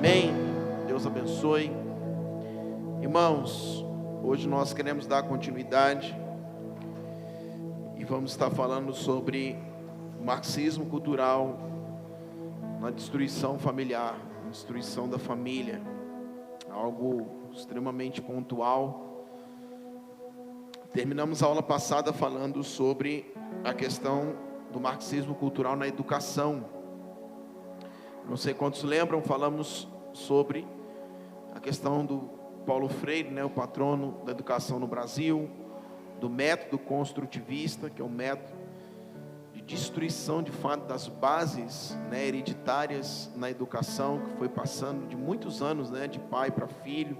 Amém. Deus abençoe. Irmãos, hoje nós queremos dar continuidade e vamos estar falando sobre marxismo cultural na destruição familiar, na destruição da família, algo extremamente pontual. Terminamos a aula passada falando sobre a questão do marxismo cultural na educação. Não sei quantos lembram, falamos sobre a questão do Paulo Freire, o patrono da educação no Brasil, do método construtivista, que é um método de destruição de fato das bases hereditárias na educação, que foi passando de muitos anos, de pai para filho,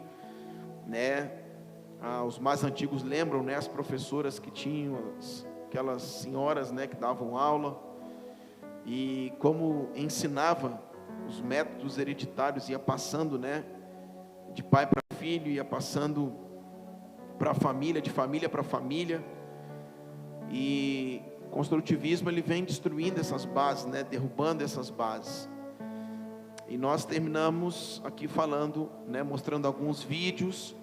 os mais antigos lembram, as professoras que tinham, aquelas senhoras, que davam aula, e como ensinava os métodos hereditários, ia passando, de pai para filho, ia passando para a família, de família para família, e o construtivismo ele vem destruindo essas bases, derrubando essas bases. E nós terminamos aqui falando, mostrando alguns vídeos,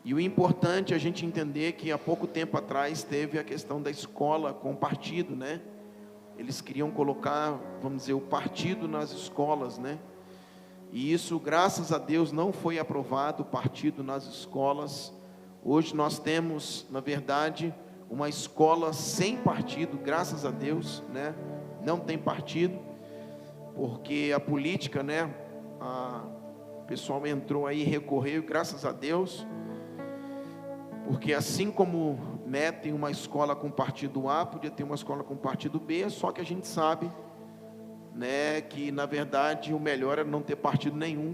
e o importante é a gente entender que há pouco tempo atrás teve a questão da escola com partido, Eles queriam colocar, vamos dizer, o partido nas escolas, E isso, graças a Deus, não foi aprovado, o partido nas escolas. Hoje nós temos, na verdade, uma escola sem partido, graças a Deus, Não tem partido, porque a política, o pessoal entrou aí, recorreu, graças a Deus, porque assim como tem uma escola com partido A, podia ter uma escola com partido B, só que a gente sabe, que na verdade o melhor era não ter partido nenhum,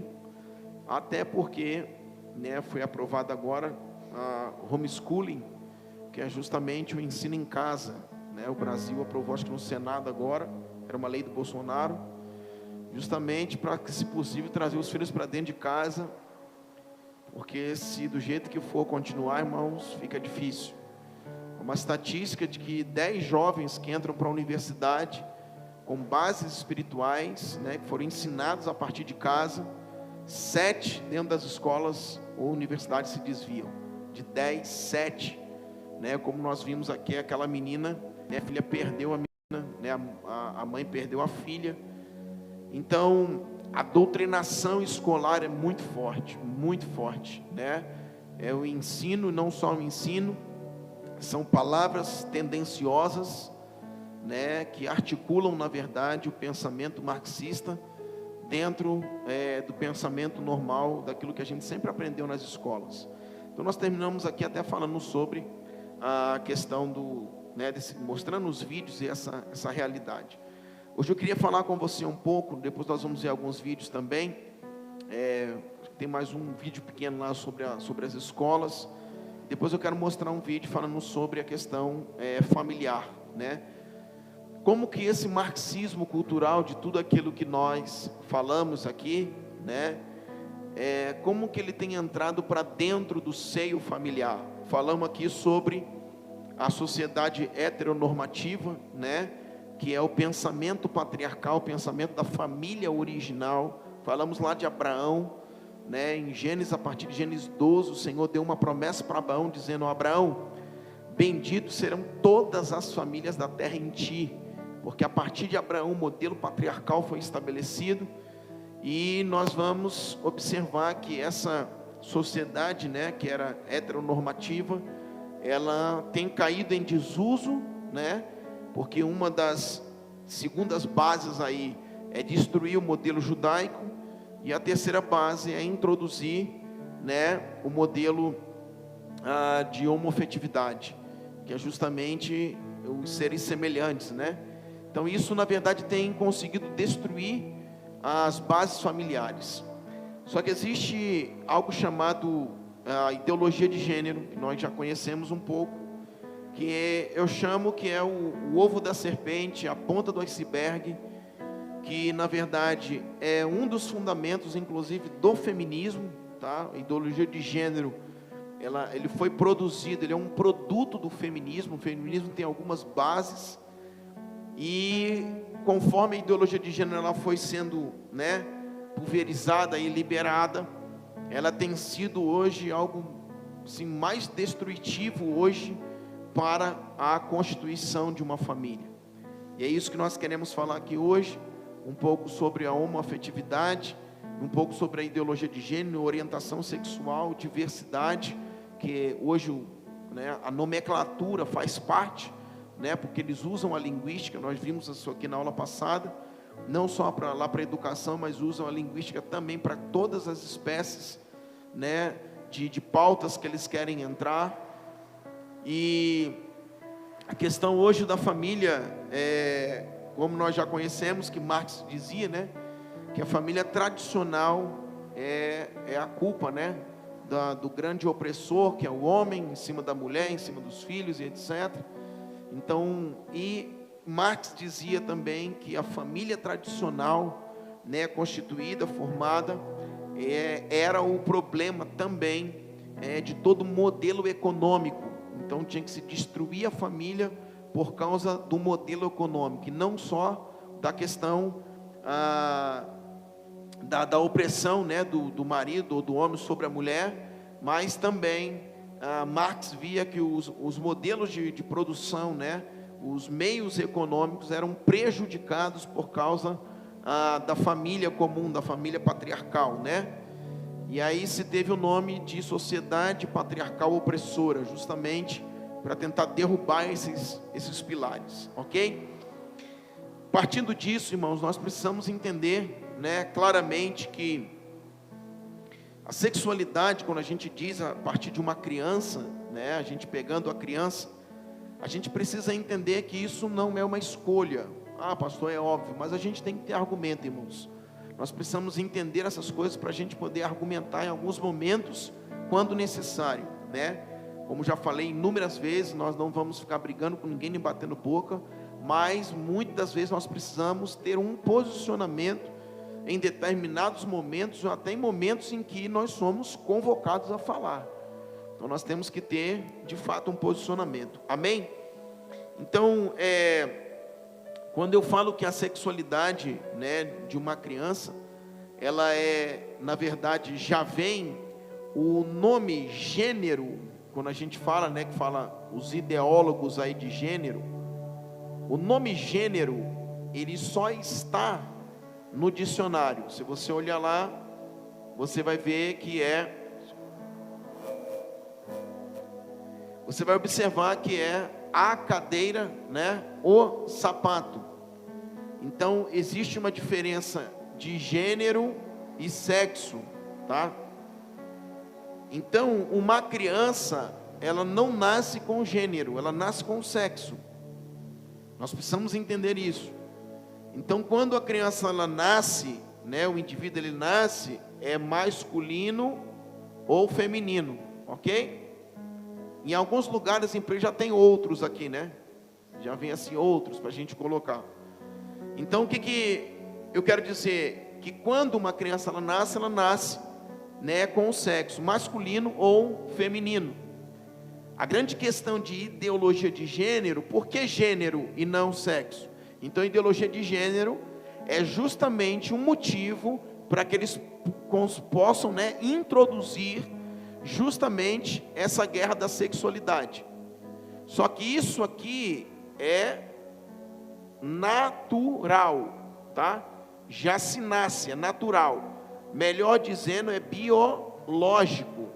até porque, foi aprovado agora a homeschooling, que é justamente o ensino em casa, O Brasil aprovou, acho que no Senado agora, era uma lei do Bolsonaro, justamente para, se possível, trazer os filhos para dentro de casa, porque se do jeito que for continuar, irmãos, fica difícil. Uma estatística de que 10 jovens que entram para a universidade com bases espirituais, que foram ensinados a partir de casa, 7 dentro das escolas ou universidades se desviam. De 10, 7, como nós vimos aqui, aquela menina, a filha perdeu a menina, a mãe perdeu a filha. Então, a doutrinação escolar é muito forte, É o ensino, não só o ensino, são palavras tendenciosas, que articulam, na verdade, o pensamento marxista dentro do pensamento normal, daquilo que a gente sempre aprendeu nas escolas. Então, nós terminamos aqui até falando sobre a questão mostrando os vídeos e essa realidade. Hoje eu queria falar com você um pouco, depois nós vamos ver alguns vídeos também, tem mais um vídeo pequeno lá sobre as escolas. Depois eu quero mostrar um vídeo falando sobre a questão familiar, Como que esse marxismo cultural, de tudo aquilo que nós falamos aqui, como que ele tem entrado para dentro do seio familiar. Falamos aqui sobre a sociedade heteronormativa, que é o pensamento patriarcal, o pensamento da família original. Falamos lá de Abraão, em Gênesis, a partir de Gênesis 12, o Senhor deu uma promessa para Abraão, dizendo: Abraão, benditos serão todas as famílias da terra em ti, porque a partir de Abraão o modelo patriarcal foi estabelecido, e nós vamos observar que essa sociedade, que era heteronormativa, ela tem caído em desuso, porque uma das segundas bases aí é destruir o modelo judaico, e a terceira base é introduzir, o modelo de homofetividade, que é justamente os seres semelhantes, Então isso, na verdade, tem conseguido destruir as bases familiares. Só que existe algo chamado a ideologia de gênero, que nós já conhecemos um pouco, que eu chamo que é o ovo da serpente, a ponta do iceberg, que na verdade é um dos fundamentos, inclusive, do feminismo, A ideologia de gênero, ele foi produzido, ele é um produto do feminismo. O feminismo tem algumas bases, e conforme a ideologia de gênero ela foi sendo, pulverizada e liberada, ela tem sido hoje algo assim, mais destrutivo hoje para a constituição de uma família. E é isso que nós queremos falar aqui hoje, um pouco sobre a homoafetividade, um pouco sobre a ideologia de gênero, orientação sexual, diversidade, que hoje, né, a nomenclatura faz parte, né, porque eles usam a linguística, nós vimos isso aqui na aula passada, não só para a educação, mas usam a linguística também para todas as espécies, né, de pautas que eles querem entrar. E a questão hoje da família, como nós já conhecemos, que Marx dizia, né, que a família tradicional é a culpa, né, do grande opressor, que é o homem, em cima da mulher, em cima dos filhos e etc. Então, e Marx dizia também que a família tradicional, né, constituída, formada, era o problema também de todo modelo econômico. Então tinha que se destruir a família por causa do modelo econômico, e não só da questão da opressão, né, do marido ou do homem sobre a mulher, mas também Marx via que os modelos de produção, né, os meios econômicos eram prejudicados por causa da família comum, da família patriarcal, né? E aí se teve o nome de sociedade patriarcal opressora, justamente para tentar derrubar esses pilares, ok? Partindo disso, irmãos, nós precisamos entender, né, claramente que a sexualidade, quando a gente diz a partir de uma criança, né, a gente pegando a criança, a gente precisa entender que isso não é uma escolha. Ah, pastor, é óbvio, mas a gente tem que ter argumento, irmãos. Nós precisamos entender essas coisas para a gente poder argumentar em alguns momentos, quando necessário, né? Como já falei inúmeras vezes, nós não vamos ficar brigando com ninguém, nem batendo boca, mas muitas das vezes nós precisamos ter um posicionamento em determinados momentos, ou até em momentos em que nós somos convocados a falar. Então nós temos que ter, de fato, um posicionamento. Amém? Então, quando eu falo que a sexualidade, né, de uma criança, ela na verdade, já vem o nome gênero, quando a gente fala, né, que fala os ideólogos aí de gênero, o nome gênero, ele só está no dicionário. Se você olhar lá, você vai ver que você vai observar que é a cadeira, né, o sapato. Então existe uma diferença de gênero e sexo, tá? Então uma criança, ela não nasce com gênero, ela nasce com sexo. Nós precisamos entender isso. Então quando a criança ela nasce, né, o indivíduo ele nasce, é masculino ou feminino, ok? Em alguns lugares já tem outros aqui, né? Já vem assim outros para a gente colocar. Então o que eu quero dizer? Que quando uma criança ela nasce, né, com o sexo masculino ou feminino. A grande questão de ideologia de gênero, por que gênero e não sexo? Então ideologia de gênero é justamente um motivo para que eles possam, né, introduzir justamente essa guerra da sexualidade. Só que isso aqui é natural, tá? Já se nasce, é natural. Melhor dizendo, é biológico,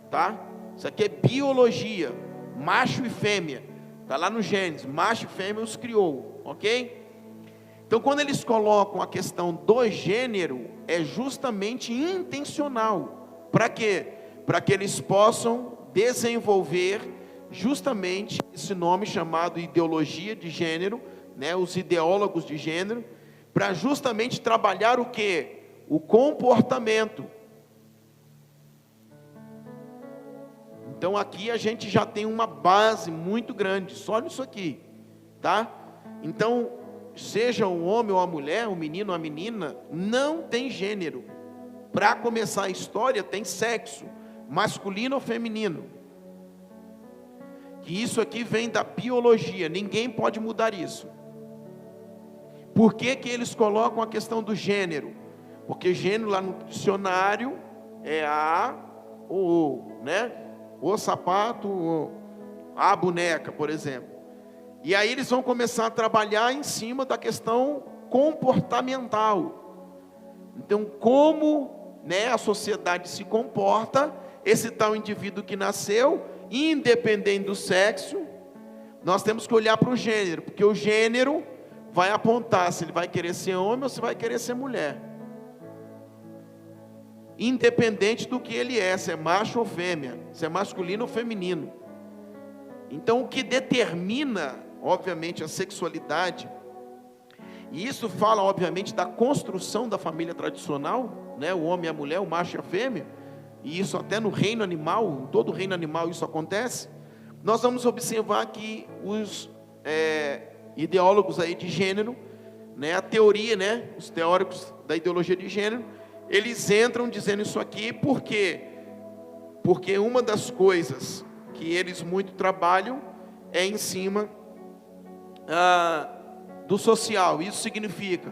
tá? Isso aqui é biologia, macho e fêmea. Está lá no Gênesis, macho e fêmea os criou, ok? Então quando eles colocam a questão do gênero, é justamente intencional. Para quê? Para que eles possam desenvolver justamente esse nome chamado ideologia de gênero, né, os ideólogos de gênero, para justamente trabalhar o quê? O comportamento. Então aqui a gente já tem uma base muito grande, só nisso aqui, tá? Então, seja um homem ou a mulher, um menino ou a menina, não tem gênero. Para começar a história, tem sexo, masculino ou feminino. Que isso aqui vem da biologia, ninguém pode mudar isso. Por que eles colocam a questão do gênero? Porque gênero lá no dicionário é a ou o, né? O sapato, a boneca, por exemplo. E aí eles vão começar a trabalhar em cima da questão comportamental. Então, como, né, a sociedade se comporta, esse tal indivíduo que nasceu, independente do sexo, nós temos que olhar para o gênero, porque o gênero vai apontar se ele vai querer ser homem ou se vai querer ser mulher. Independente do que ele é, se é macho ou fêmea, se é masculino ou feminino. Então, o que determina, obviamente, a sexualidade, e isso fala, obviamente, da construção da família tradicional, né? O homem e a mulher, o macho e a fêmea, e isso até no reino animal, em todo reino animal isso acontece. Nós vamos observar que os ideólogos aí de gênero, né, a teoria, né, os teóricos da ideologia de gênero, eles entram dizendo isso aqui, por quê? Porque uma das coisas que eles muito trabalham é em cima do social. Isso significa,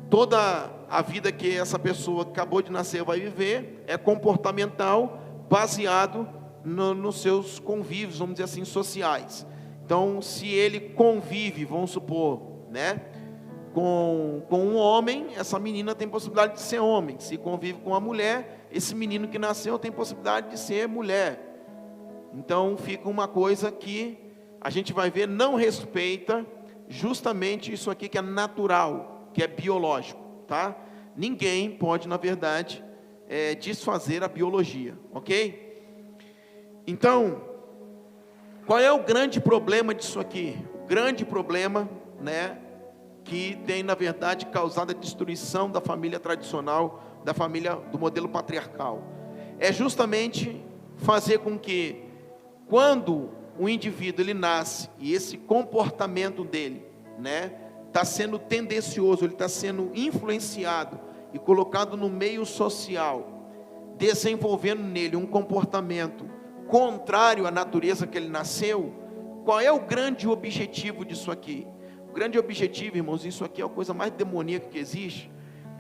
toda a vida que essa pessoa que acabou de nascer vai viver é comportamental, baseado nos seus convívios, vamos dizer assim, sociais. Então, se ele convive, vamos supor, né, com um homem, essa menina tem possibilidade de ser homem. Se convive com uma mulher, esse menino que nasceu tem possibilidade de ser mulher. Então, fica uma coisa que a gente vai ver, não respeita justamente isso aqui que é natural, que é biológico, tá? Ninguém pode, na verdade, desfazer a biologia, ok? Então, qual é o grande problema disso aqui? O grande problema, né, que tem, na verdade, causado a destruição da família tradicional, da família do modelo patriarcal, é justamente fazer com que, quando o indivíduo ele nasce, e esse comportamento dele, né, está sendo tendencioso, ele está sendo influenciado e colocado no meio social, desenvolvendo nele um comportamento contrário à natureza que ele nasceu. Qual é o grande objetivo disso aqui? O grande objetivo, irmãos, isso aqui é a coisa mais demoníaca que existe,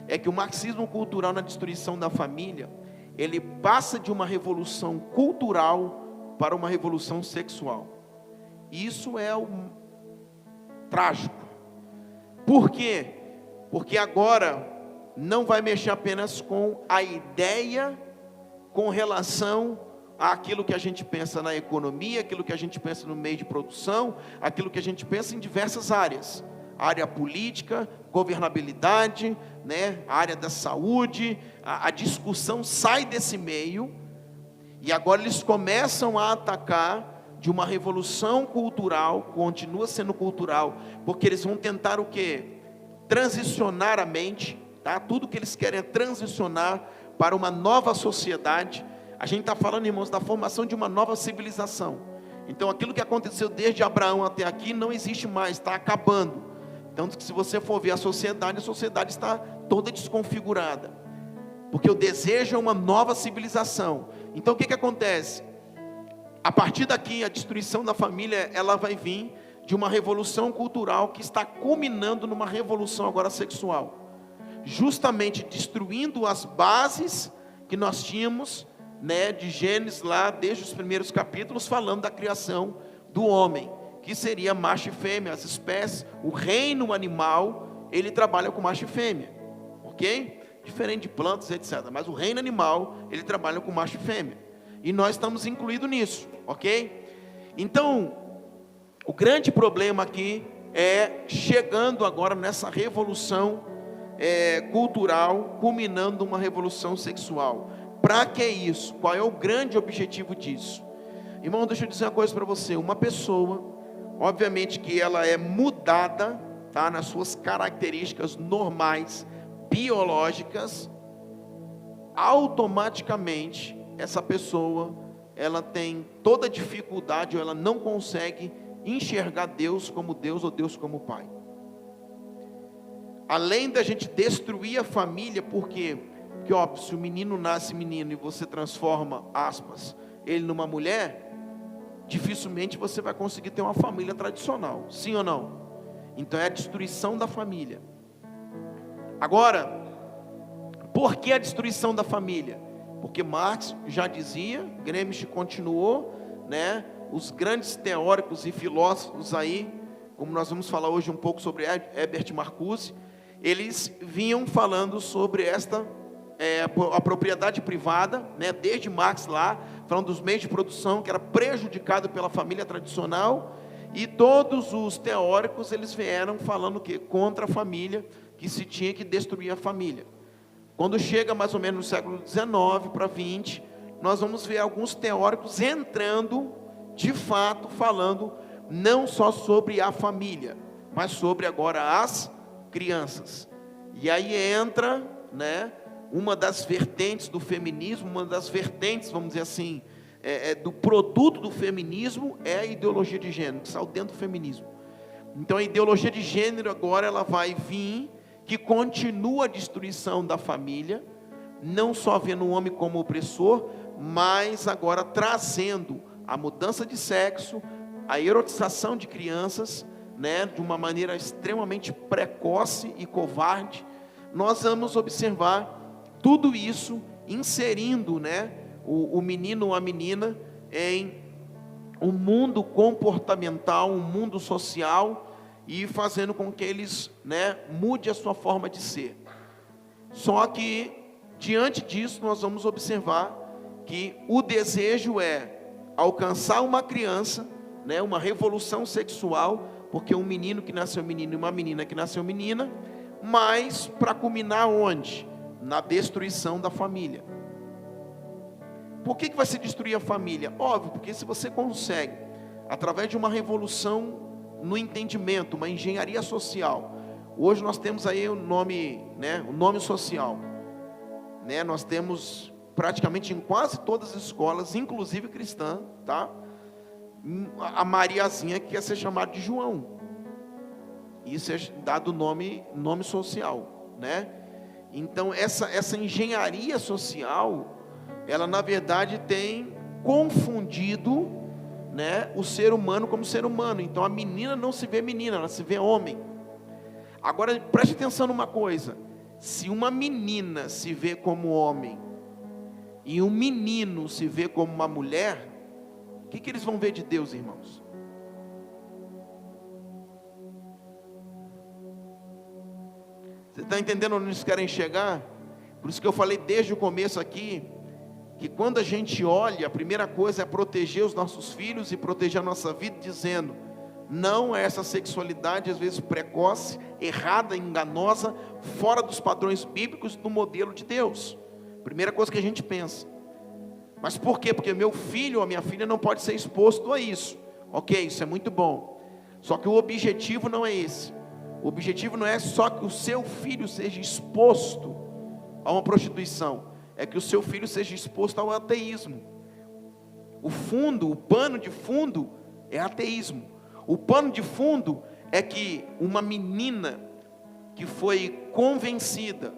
é que o marxismo cultural na destruição da família, ele passa de uma revolução cultural para uma revolução sexual. Isso é trágico. Por quê? Porque agora não vai mexer apenas com a ideia com relação àquilo que a gente pensa na economia, aquilo que a gente pensa no meio de produção, aquilo que a gente pensa em diversas áreas. A área política, governabilidade, né? A área da saúde, a discussão sai desse meio, e agora eles começam a atacar de uma revolução cultural, continua sendo cultural, porque eles vão tentar o quê? Transicionar a mente, tá? Tudo que eles querem é transicionar para uma nova sociedade. A gente está falando, irmãos, da formação de uma nova civilização. Então, aquilo que aconteceu desde Abraão até aqui não existe mais, está acabando. Tanto que, se você for ver a sociedade está toda desconfigurada, porque o desejo é uma nova civilização. Então, o que acontece? A partir daqui, a destruição da família, ela vai vir de uma revolução cultural que está culminando numa revolução agora sexual, justamente destruindo as bases que nós tínhamos, né, de Gênesis lá, desde os primeiros capítulos, falando da criação do homem, que seria macho e fêmea, as espécies. O reino animal, ele trabalha com macho e fêmea, ok? Diferente de plantas, etc. Mas o reino animal, ele trabalha com macho e fêmea, e nós estamos incluídos nisso, ok? Então, o grande problema aqui é chegando agora nessa revolução cultural, culminando uma revolução sexual. Para que isso? Qual é o grande objetivo disso? Irmão, deixa eu dizer uma coisa para você. Uma pessoa, obviamente que ela é mudada, tá, nas suas características normais, biológicas, automaticamente essa pessoa, ela tem toda dificuldade, ou ela não consegue enxergar Deus como Deus, ou Deus como Pai. Além da gente destruir a família, porque óbvio, se o menino nasce menino e você transforma, aspas, ele numa mulher, dificilmente você vai conseguir ter uma família tradicional, sim ou não? Então é a destruição da família. Agora, Por que a destruição da família? Porque Marx já dizia, Gramsci continuou, né? Os grandes teóricos e filósofos aí, como nós vamos falar hoje um pouco sobre Herbert Marcuse, eles vinham falando sobre a propriedade privada, né? Desde Marx lá, falando dos meios de produção, que era prejudicado pela família tradicional, e todos os teóricos, eles vieram falando que contra a família, que se tinha que destruir a família. Quando chega mais ou menos no século XIX para XX, nós vamos ver alguns teóricos entrando, de fato, falando não só sobre a família, mas sobre agora as crianças. E aí entra, né, uma das vertentes do feminismo, uma das vertentes, vamos dizer assim, do produto do feminismo é a ideologia de gênero, que saiu dentro do feminismo. Então a ideologia de gênero agora ela vai vir, que continua a destruição da família, não só vendo o homem como opressor, mas agora trazendo a mudança de sexo, a erotização de crianças, né, de uma maneira extremamente precoce e covarde. Nós vamos observar tudo isso inserindo, né, o menino ou a menina em um mundo comportamental, um mundo social, e fazendo com que eles, né, mude a sua forma de ser. Só que, diante disso, nós vamos observar que o desejo é alcançar uma criança, né, uma revolução sexual, porque um menino que nasceu menino e uma menina que nasceu menina, mas para culminar onde? Na destruição da família. Por que vai se destruir a família? Óbvio, porque se você consegue, através de uma revolução no entendimento, uma engenharia social, hoje nós temos aí o nome, né, o nome social, né, nós temos praticamente em quase todas as escolas, inclusive cristã, tá? A Mariazinha que quer ser chamada de João. Isso é dado nome social, né? Então essa engenharia social, ela na verdade tem confundido, né, o ser humano como ser humano. Então a menina não se vê menina, ela se vê homem. Agora preste atenção numa coisa: se uma menina se vê como homem e um menino se vê como uma mulher, o que eles vão ver de Deus, irmãos? Você está entendendo onde eles querem chegar? Por isso que eu falei desde o começo aqui, que quando a gente olha, a primeira coisa é proteger os nossos filhos e proteger a nossa vida, dizendo não a essa sexualidade, às vezes precoce, errada, enganosa, fora dos padrões bíblicos do modelo de Deus. Primeira coisa que a gente pensa. Mas por quê? Porque meu filho ou a minha filha não pode ser exposto a isso. Ok, isso é muito bom. Só que o objetivo não é esse. O objetivo não é só que o seu filho seja exposto a uma prostituição, é que o seu filho seja exposto ao ateísmo. O pano de fundo é ateísmo. O pano de fundo é que uma menina que foi convencida,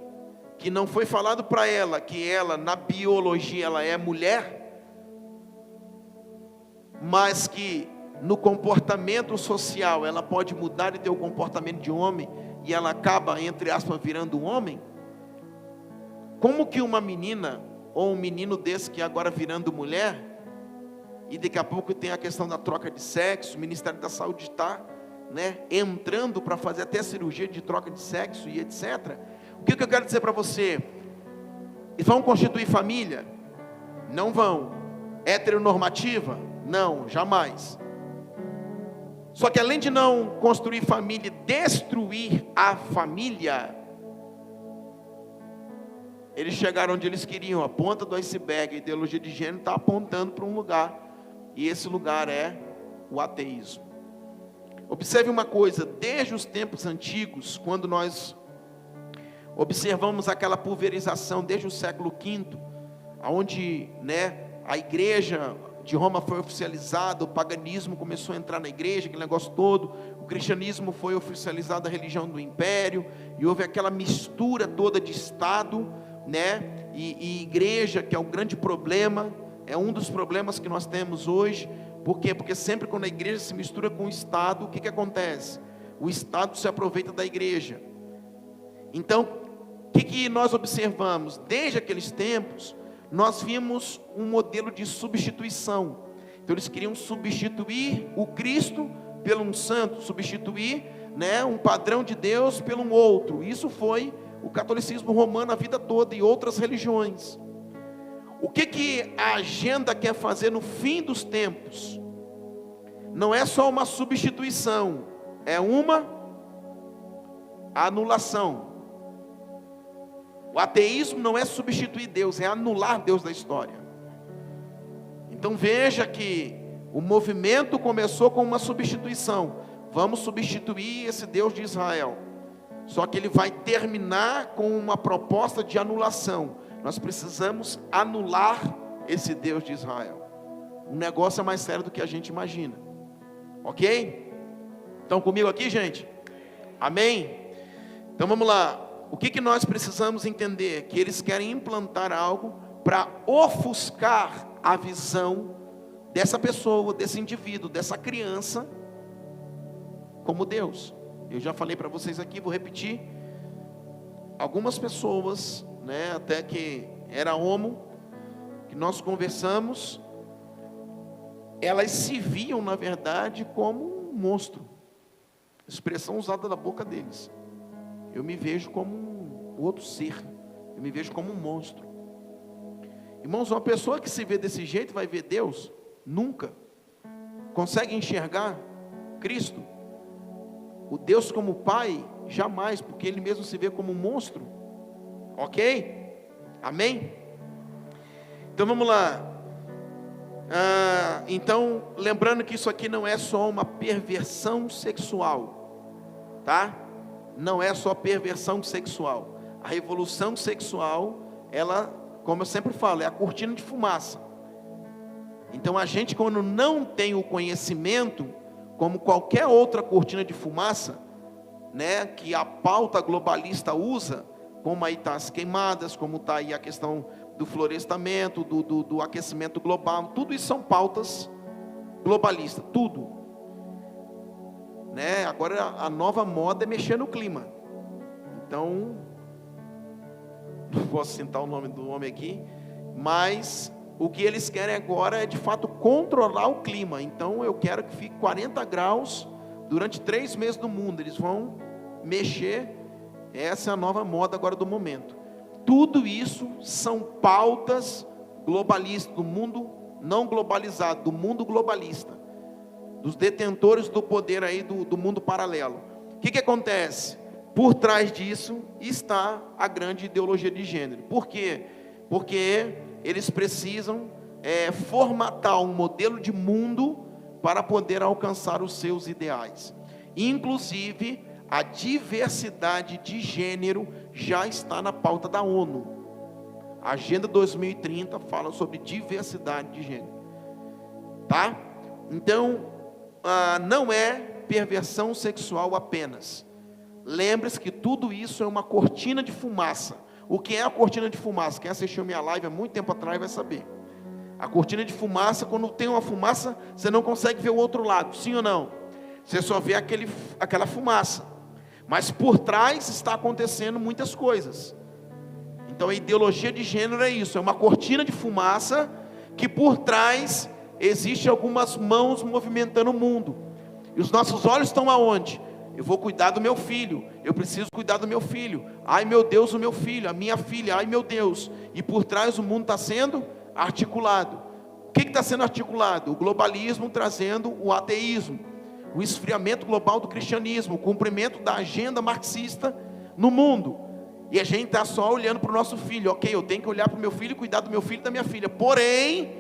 que não foi falado para ela que ela, na biologia, ela é mulher, mas que no comportamento social ela pode mudar e ter o comportamento de homem, e ela acaba, entre aspas, virando um homem. Como que uma menina ou um menino desse que agora virando mulher, e daqui a pouco tem a questão da troca de sexo, o Ministério da Saúde está, né, entrando para fazer até cirurgia de troca de sexo e etc. O que eu quero dizer para você? Eles vão constituir família? Não vão. Heteronormativa? Não, jamais. Só que além de não construir família e destruir a família, eles chegaram onde eles queriam. A ponta do iceberg, a ideologia de gênero está apontando para um lugar, e esse lugar é o ateísmo. Observe uma coisa: desde os tempos antigos, quando nós observamos aquela pulverização, desde o século V, onde, né, a igreja de Roma foi oficializada, o paganismo começou a entrar na igreja, aquele negócio todo, o cristianismo foi oficializado a religião do império, e houve aquela mistura toda de Estado, né, e igreja, que é um grande problema, é um dos problemas que nós temos hoje. Por quê? Porque sempre quando a igreja se mistura com o Estado, o que acontece? O Estado se aproveita da igreja. Então, que nós observamos? Desde aqueles tempos, nós vimos um modelo de substituição. Então eles queriam substituir o Cristo pelo um santo, substituir, né, um padrão de Deus pelo um outro. Isso foi o catolicismo romano a vida toda e outras religiões. O que a agenda quer fazer no fim dos tempos? Não é só uma substituição, é uma anulação. O ateísmo não é substituir Deus, é anular Deus da história. Então veja que o movimento começou com uma substituição. Vamos substituir esse Deus de Israel. Só que ele vai terminar com uma proposta de anulação. Nós precisamos anular esse Deus de Israel. O negócio é mais sério do que a gente imagina. Ok? Estão comigo aqui, gente? Amém? Então vamos lá. O que nós precisamos entender? Que eles querem implantar algo para ofuscar a visão dessa pessoa, desse indivíduo, dessa criança, como Deus. Eu já falei para vocês aqui, vou repetir. Algumas pessoas, né, até que era homo, que nós conversamos, elas se viam, na verdade, como um monstro. Expressão usada da boca deles. Eu me vejo como um outro ser. Eu me vejo como um monstro. Irmãos, uma pessoa que se vê desse jeito vai ver Deus? Nunca. Consegue enxergar Cristo? O Deus como Pai? Jamais, porque Ele mesmo se vê como um monstro. Ok? Amém? Então vamos lá. Então, lembrando que isso aqui não é só uma perversão sexual, tá? Não é só perversão sexual. A revolução sexual, ela, como eu sempre falo, é a cortina de fumaça. Então a gente, quando não tem o conhecimento, como qualquer outra cortina de fumaça, né, que a pauta globalista usa, como aí está as queimadas, como está aí a questão do florestamento, do aquecimento global, tudo isso são pautas globalistas, tudo. Né? Agora a nova moda é mexer no clima. Então, não posso citar o nome do homem aqui, mas o que eles querem agora é de fato controlar o clima. Então eu quero que fique 40 graus durante 3 meses no mundo. Eles vão mexer. Essa é a nova moda agora do momento. Tudo isso são pautas globalistas, do mundo não globalizado, do mundo globalista, dos detentores do poder aí do mundo paralelo. O que acontece? Por trás disso está a grande ideologia de gênero. Por quê? Porque eles precisam formatar um modelo de mundo para poder alcançar os seus ideais. Inclusive, a diversidade de gênero já está na pauta da ONU. A Agenda 2030 fala sobre diversidade de gênero. Tá? Então, não é perversão sexual apenas. Lembre-se que tudo isso é uma cortina de fumaça. O que é a cortina de fumaça? Quem assistiu minha live há muito tempo atrás vai saber. A cortina de fumaça, quando tem uma fumaça, você não consegue ver o outro lado, sim ou não? Você só vê aquela fumaça. Mas por trás está acontecendo muitas coisas. Então a ideologia de gênero é isso, é uma cortina de fumaça que por trás existe algumas mãos movimentando o mundo. E os nossos olhos estão aonde? Eu vou cuidar do meu filho, eu preciso cuidar do meu filho. Ai meu Deus, o meu filho, a minha filha, ai meu Deus. E por trás o mundo está sendo articulado. O que está sendo articulado? O globalismo trazendo o ateísmo, o esfriamento global do cristianismo, o cumprimento da agenda marxista no mundo. E a gente está só olhando para o nosso filho. Ok, eu tenho que olhar para o meu filho e cuidar do meu filho e da minha filha. Porém,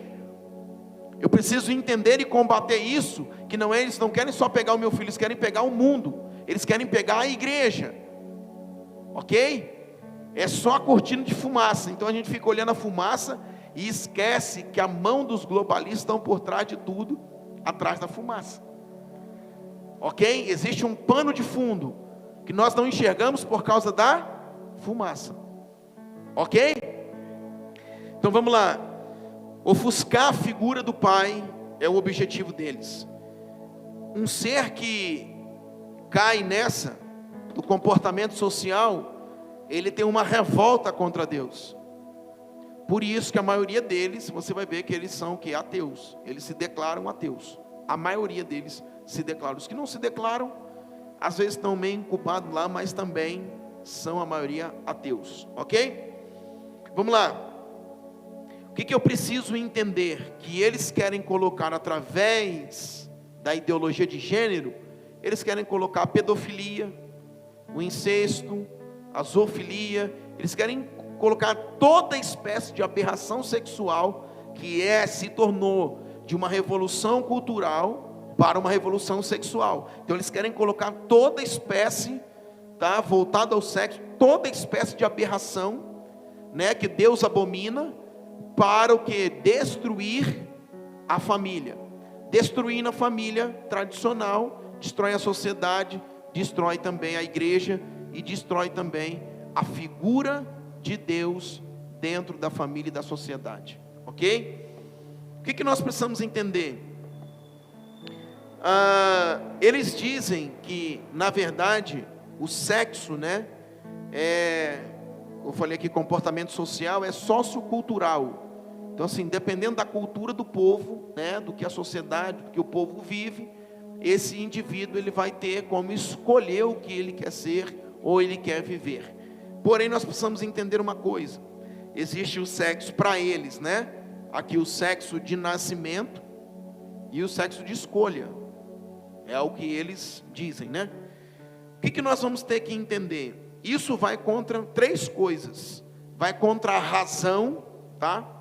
eu preciso entender e combater isso, que não é, eles não querem só pegar o meu filho, eles querem pegar o mundo, eles querem pegar a igreja, ok? É só a cortina de fumaça. Então a gente fica olhando a fumaça e esquece que a mão dos globalistas estão por trás de tudo, atrás da fumaça, ok? Existe um pano de fundo, que nós não enxergamos por causa da fumaça, ok? Então vamos lá. Ofuscar a figura do Pai é o objetivo deles. Um ser que cai nessa, do comportamento social, ele tem uma revolta contra Deus. Por isso que a maioria deles, você vai ver que eles são ateus. Eles se declaram ateus. A maioria deles se declaram. Os que não se declaram, às vezes estão meio incubados lá, mas também são a maioria ateus. Ok? Vamos lá. O que eu preciso entender? Que eles querem colocar através da ideologia de gênero, eles querem colocar a pedofilia, o incesto, a zoofilia, eles querem colocar toda espécie de aberração sexual que se tornou de uma revolução cultural para uma revolução sexual. Então eles querem colocar toda espécie, tá, voltada ao sexo, toda espécie de aberração, né, que Deus abomina, para o que? Destruir a família. Destruindo a família tradicional, destrói a sociedade, destrói também a igreja e destrói também a figura de Deus dentro da família e da sociedade. Ok? O que nós precisamos entender? Eles dizem que, na verdade, o sexo, né, eu falei aqui, comportamento social é sociocultural. Então, assim, dependendo da cultura do povo, né, do que a sociedade, do que o povo vive, esse indivíduo ele vai ter como escolher o que ele quer ser ou ele quer viver. Porém, nós precisamos entender uma coisa: existe o sexo para eles, né? Aqui o sexo de nascimento e o sexo de escolha. É o que eles dizem, né? O que nós vamos ter que entender? Isso vai contra três coisas. Vai contra a razão, tá?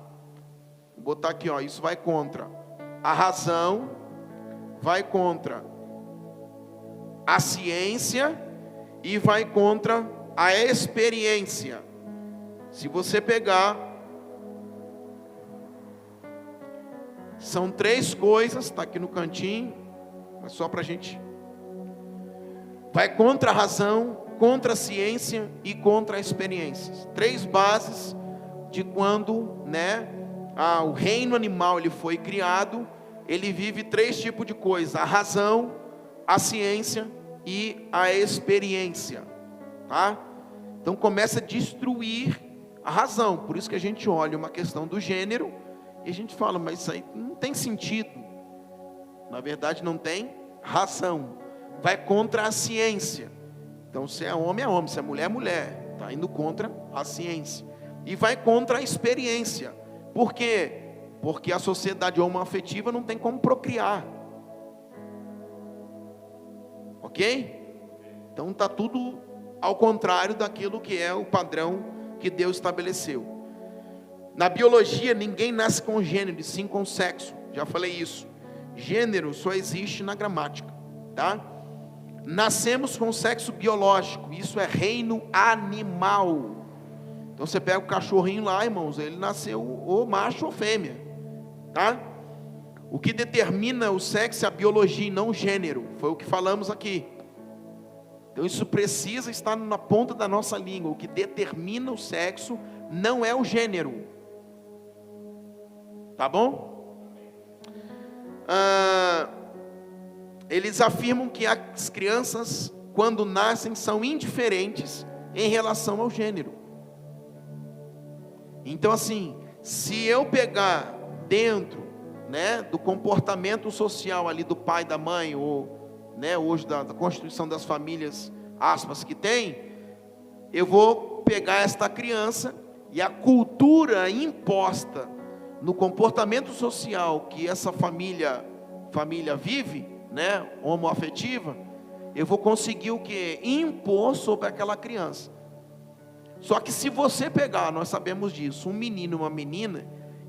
Vou botar aqui, ó. Isso vai contra a razão, vai contra a ciência e vai contra a experiência. Se você pegar, são três coisas, está aqui no cantinho, mas só para a gente. Vai contra a razão, contra a ciência e contra a experiência. Três bases de quando, né, o reino animal ele foi criado. Ele vive três tipos de coisa: a razão, a ciência e a experiência, tá? Então começa a destruir a razão. Por isso que a gente olha uma questão do gênero e a gente fala, mas isso aí não tem sentido. Na verdade não tem razão. Vai contra a ciência. Então se é homem, se é mulher, é mulher. Está indo contra a ciência. E vai contra a experiência. Por quê? Porque a sociedade homoafetiva não tem como procriar. Ok? Então está tudo ao contrário daquilo que é o padrão que Deus estabeleceu. Na biologia, ninguém nasce com gênero, e sim com sexo. Já falei isso. Gênero só existe na gramática, tá? Nascemos com sexo biológico. Isso é reino animal. Então você pega o cachorrinho lá, irmãos, ele nasceu ou macho ou fêmea, tá? O que determina o sexo é a biologia e não o gênero. Foi o que falamos aqui. Então isso precisa estar na ponta da nossa língua. O que determina o sexo não é o gênero. Tá bom? Eles afirmam que as crianças, quando nascem, são indiferentes em relação ao gênero. Então assim, se eu pegar dentro, né, do comportamento social ali do pai, da mãe, ou, né, hoje da constituição das famílias, aspas, que tem, eu vou pegar esta criança e a cultura imposta no comportamento social que essa família vive, né, homoafetiva, eu vou conseguir o que? Impor sobre aquela criança. Só que se você pegar, nós sabemos disso, um menino e uma menina,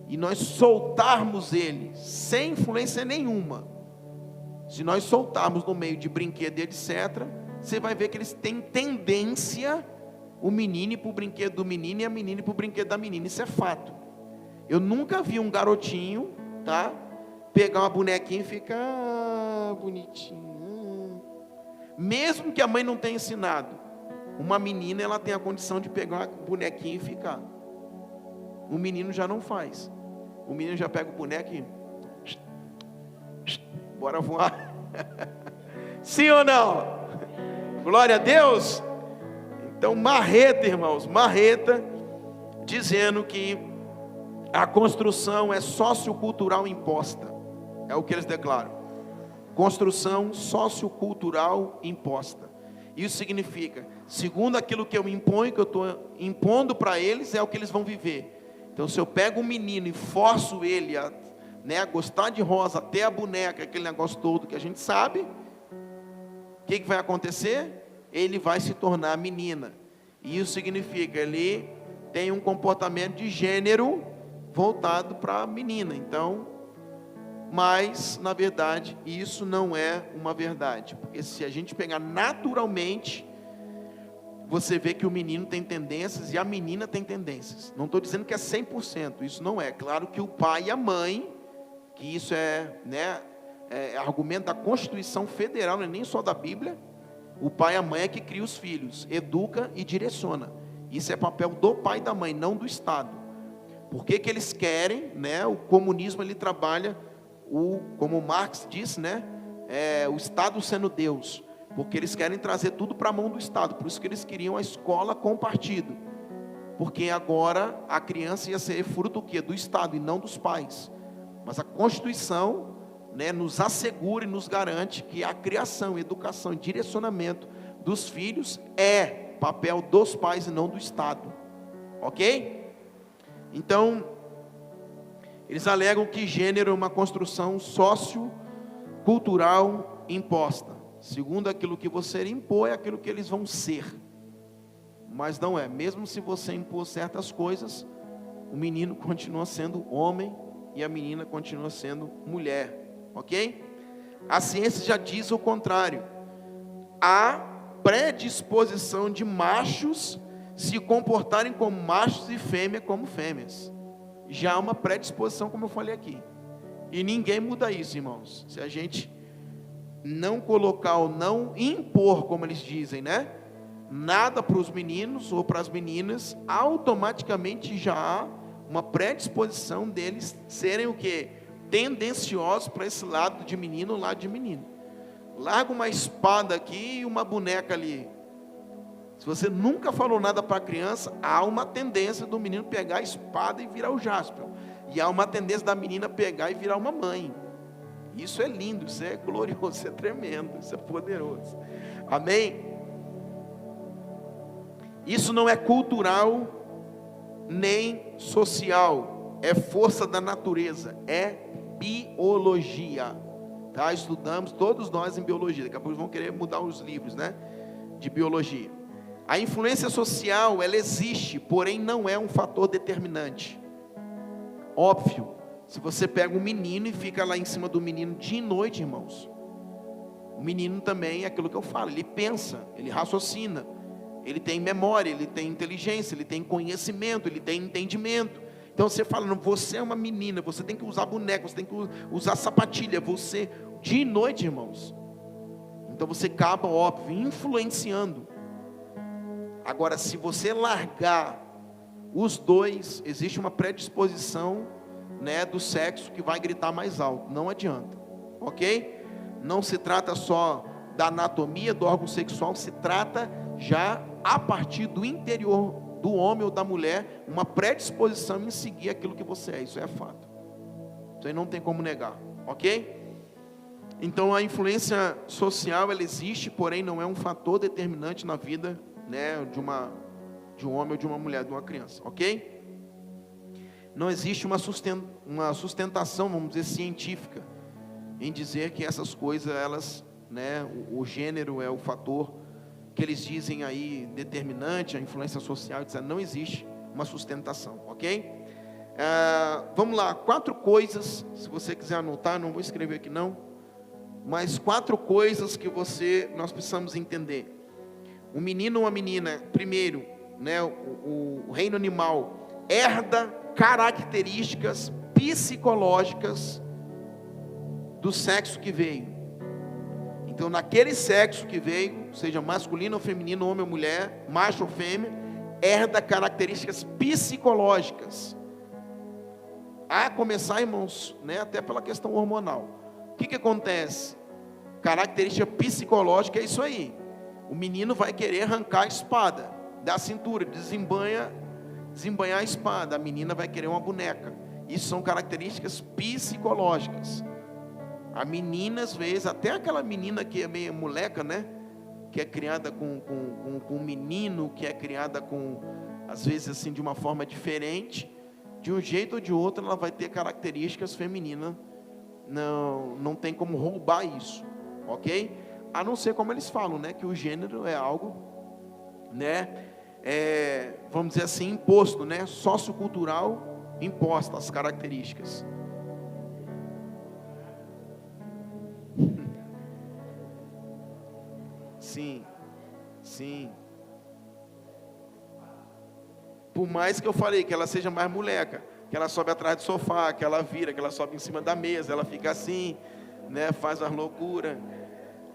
e nós soltarmos ele sem influência nenhuma, se nós soltarmos no meio de brinquedo e etc., você vai ver que eles têm tendência, o menino ir para o brinquedo do menino e a menina ir para o brinquedo da menina. Isso é fato. Eu nunca vi um garotinho, tá, pegar uma bonequinha e ficar bonitinho. Mesmo que a mãe não tenha ensinado, uma menina ela tem a condição de pegar uma bonequinha e ficar. O menino já não faz. O menino já pega o boneco e bora voar. Sim ou não? Glória a Deus. Então, marreta, irmãos, marreta, dizendo que a construção é sociocultural imposta. É o que eles declaram. Construção sociocultural imposta. Isso significa, segundo aquilo que eu imponho, que eu estou impondo para eles, é o que eles vão viver. Então, se eu pego um menino e forço ele a gostar de rosa, até a boneca, aquele negócio todo que a gente sabe, o que vai acontecer? Ele vai se tornar menina. E isso significa, ele tem um comportamento de gênero voltado para a menina. Então, mas, na verdade, isso não é uma verdade. Porque se a gente pegar naturalmente, você vê que o menino tem tendências e a menina tem tendências. Não estou dizendo que é 100%, isso não é. Claro que o pai e a mãe, que isso é argumento da Constituição Federal, não é nem só da Bíblia. O pai e a mãe é que cria os filhos, educa e direciona. Isso é papel do pai e da mãe, não do Estado. Por que eles querem, o comunismo ele trabalha, como Marx disse, o Estado sendo Deus. Porque eles querem trazer tudo para a mão do Estado. Por isso que eles queriam a escola com partido. Porque agora a criança ia ser fruto do quê? Do Estado e não dos pais. Mas a Constituição nos assegura e nos garante que a criação, educação e direcionamento dos filhos é papel dos pais e não do Estado. Ok? Então, eles alegam que gênero é uma construção sociocultural imposta. Segundo aquilo que você impõe, é aquilo que eles vão ser. Mas não é. Mesmo se você impor certas coisas, o menino continua sendo homem e a menina continua sendo mulher. Ok? A ciência já diz o contrário. Há predisposição de machos se comportarem como machos e fêmeas como fêmeas. Já há uma predisposição, como eu falei aqui. E ninguém muda isso, irmãos. Se a gente não colocar ou não impor, como eles dizem, nada para os meninos ou para as meninas, automaticamente já há uma predisposição deles serem o quê? Tendenciosos para esse lado de menino, lado de menino. Larga uma espada aqui e uma boneca ali. Se você nunca falou nada para a criança, há uma tendência do menino pegar a espada e virar o Jaspion. E há uma tendência da menina pegar e virar uma mãe. Isso é lindo, isso é glorioso, isso é tremendo, isso é poderoso. Amém? Isso não é cultural nem social, é força da natureza, é biologia. Tá? Estudamos todos nós em biologia, daqui a pouco vão querer mudar os livros, de biologia. A influência social, ela existe, porém não é um fator determinante. Óbvio, se você pega um menino e fica lá em cima do menino de noite, irmãos, o menino também é aquilo que eu falo, ele pensa, ele raciocina, ele tem memória, ele tem inteligência, ele tem conhecimento, ele tem entendimento. Então você fala, não, você é uma menina, você tem que usar boneco, você tem que usar sapatilha, você, de noite, irmãos. Então você acaba, óbvio, influenciando. Agora, se você largar os dois, existe uma predisposição, do sexo que vai gritar mais alto, não adianta, ok? Não se trata só da anatomia do órgão sexual, se trata já a partir do interior do homem ou da mulher, uma predisposição em seguir aquilo que você é, isso é fato, isso aí não tem como negar, ok? Então a influência social, ela existe, porém não é um fator determinante na vida, de um homem ou de uma mulher, de uma criança, ok? Não existe uma sustentação, vamos dizer, científica, em dizer que essas coisas, elas, o gênero é o fator que eles dizem aí determinante, a influência social, etc. Não existe uma sustentação, ok? Vamos lá, 4 coisas, se você quiser anotar, não vou escrever aqui não, mas 4 coisas que nós precisamos entender. Um menino ou uma menina, primeiro, o reino animal herda características psicológicas do sexo que veio. Então, naquele sexo que veio, seja masculino ou feminino, homem ou mulher, macho ou fêmea, herda características psicológicas. A começar, irmãos, até pela questão hormonal. O que acontece? Característica psicológica é isso aí. O menino vai querer arrancar a espada. da cintura, desembanhar a espada, a menina vai querer uma boneca. Isso são características psicológicas. A menina, às vezes, até aquela menina que é meio moleca, né? Que é criada com um menino, que é criada com, às vezes, assim, de uma forma diferente, de um jeito ou de outro, ela vai ter características femininas. Não tem como roubar isso, ok? A não ser como eles falam, né? Que o gênero é algo, né? Vamos dizer assim, imposto, né? Sociocultural, imposto, as características. Sim, sim. Por mais que eu falei que ela seja mais moleca, que ela sobe atrás do sofá, que ela vira, que ela sobe em cima da mesa, ela fica assim, né? Faz umas loucuras.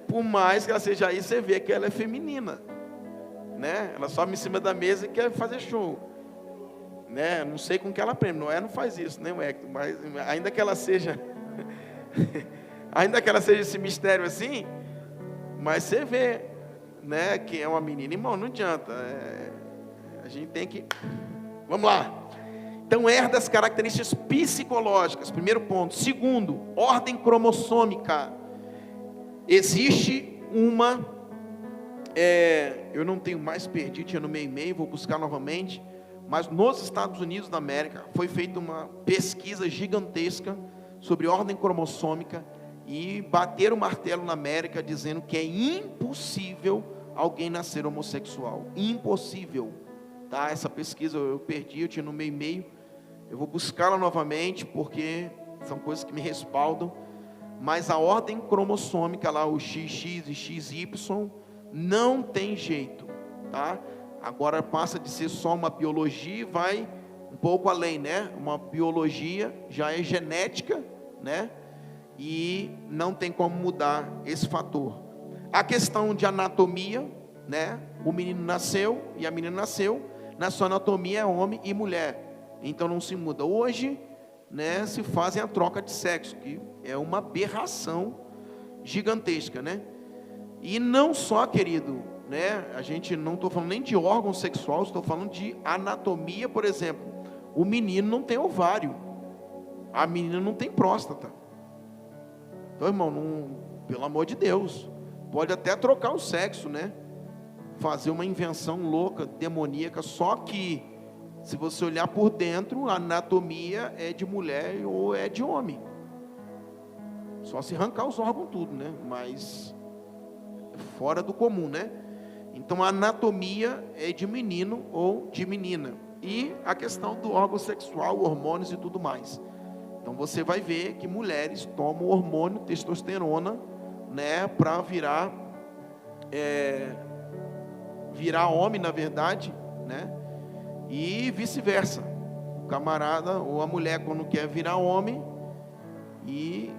Por mais que ela seja aí, você vê que ela é feminina, né? Ela sobe em cima da mesa e quer fazer show, né? Não sei com que ela aprende. Noé não faz isso, né, Hector? Mas ainda que ela seja ainda que ela seja esse mistério assim, mas você vê, né, que é uma menina. Irmão, não adianta, a gente tem que, vamos lá. Então, herda as características psicológicas, primeiro ponto. Segundo, ordem cromossômica. Existe uma, eu não tenho mais perdido, tinha no meu e-mail, vou buscar novamente, mas nos Estados Unidos da América, foi feita uma pesquisa gigantesca sobre ordem cromossômica, e bateram o martelo na América, dizendo que é impossível alguém nascer homossexual, impossível, tá? Essa pesquisa eu perdi, eu tinha no meu e-mail, eu vou buscá-la novamente, porque são coisas que me respaldam, mas a ordem cromossômica lá, o XX e XY, não tem jeito, tá? Agora passa de ser só uma biologia e vai um pouco além, né? Uma biologia já é genética, né? E não tem como mudar esse fator. A questão de anatomia, né? O menino nasceu e a menina nasceu, na sua anatomia é homem e mulher, então não se muda. Hoje, né, se fazem a troca de sexo, que é uma aberração gigantesca, né? E não só, querido, né? A gente não estou falando nem de órgão sexual, estou falando de anatomia. Por exemplo, o menino não tem ovário, a menina não tem próstata. Então, irmão, pelo amor de Deus, pode até trocar o sexo, né? Fazer uma invenção louca, demoníaca, só que, se você olhar por dentro, a anatomia é de mulher ou é de homem. Só se arrancar os órgãos tudo, né? Mas fora do comum, né? Então, a anatomia é de menino ou de menina. E a questão do órgão sexual, hormônios e tudo mais. Então, você vai ver que mulheres tomam hormônio, testosterona, né? Para virar homem, na verdade, né? E vice-versa. O camarada ou a mulher, quando quer virar homem, e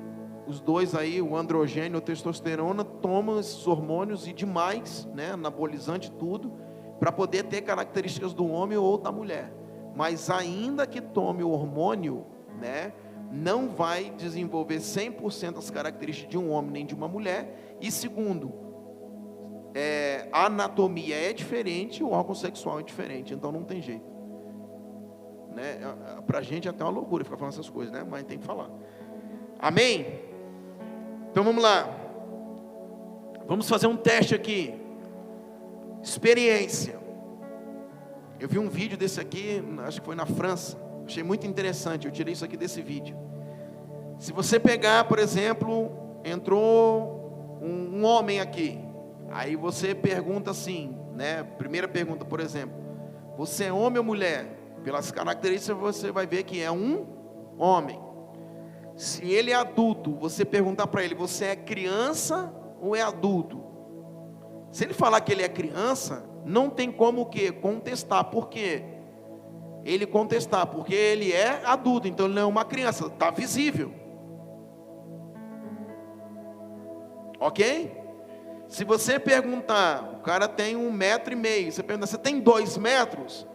os dois aí, o androgênio, a testosterona, tomam esses hormônios e demais, né, anabolizante, tudo, para poder ter características do homem ou da mulher. Mas ainda que tome o hormônio, né, não vai desenvolver 100% as características de um homem nem de uma mulher. E segundo, a anatomia é diferente, o órgão sexual é diferente, então não tem jeito, né? Para a gente é até uma loucura ficar falando essas coisas, né? Mas tem que falar. Amém? Então vamos lá, vamos fazer um teste aqui. Experiência. Eu vi um vídeo desse aqui, acho que foi na França, achei muito interessante, eu tirei isso aqui desse vídeo. Se você pegar, por exemplo, entrou um homem aqui, aí você pergunta assim, né? Primeira pergunta, por exemplo, você é homem ou mulher? Pelas características você vai ver que é um homem. Se ele é adulto, você perguntar para ele, você é criança ou é adulto? Se ele falar que ele é criança, não tem como o quê? Contestar. Por quê? Ele contestar, porque ele é adulto, então ele não é uma criança, está visível. Ok? Se você perguntar, o cara tem 1,5 metro, você pergunta, você tem 2 metros?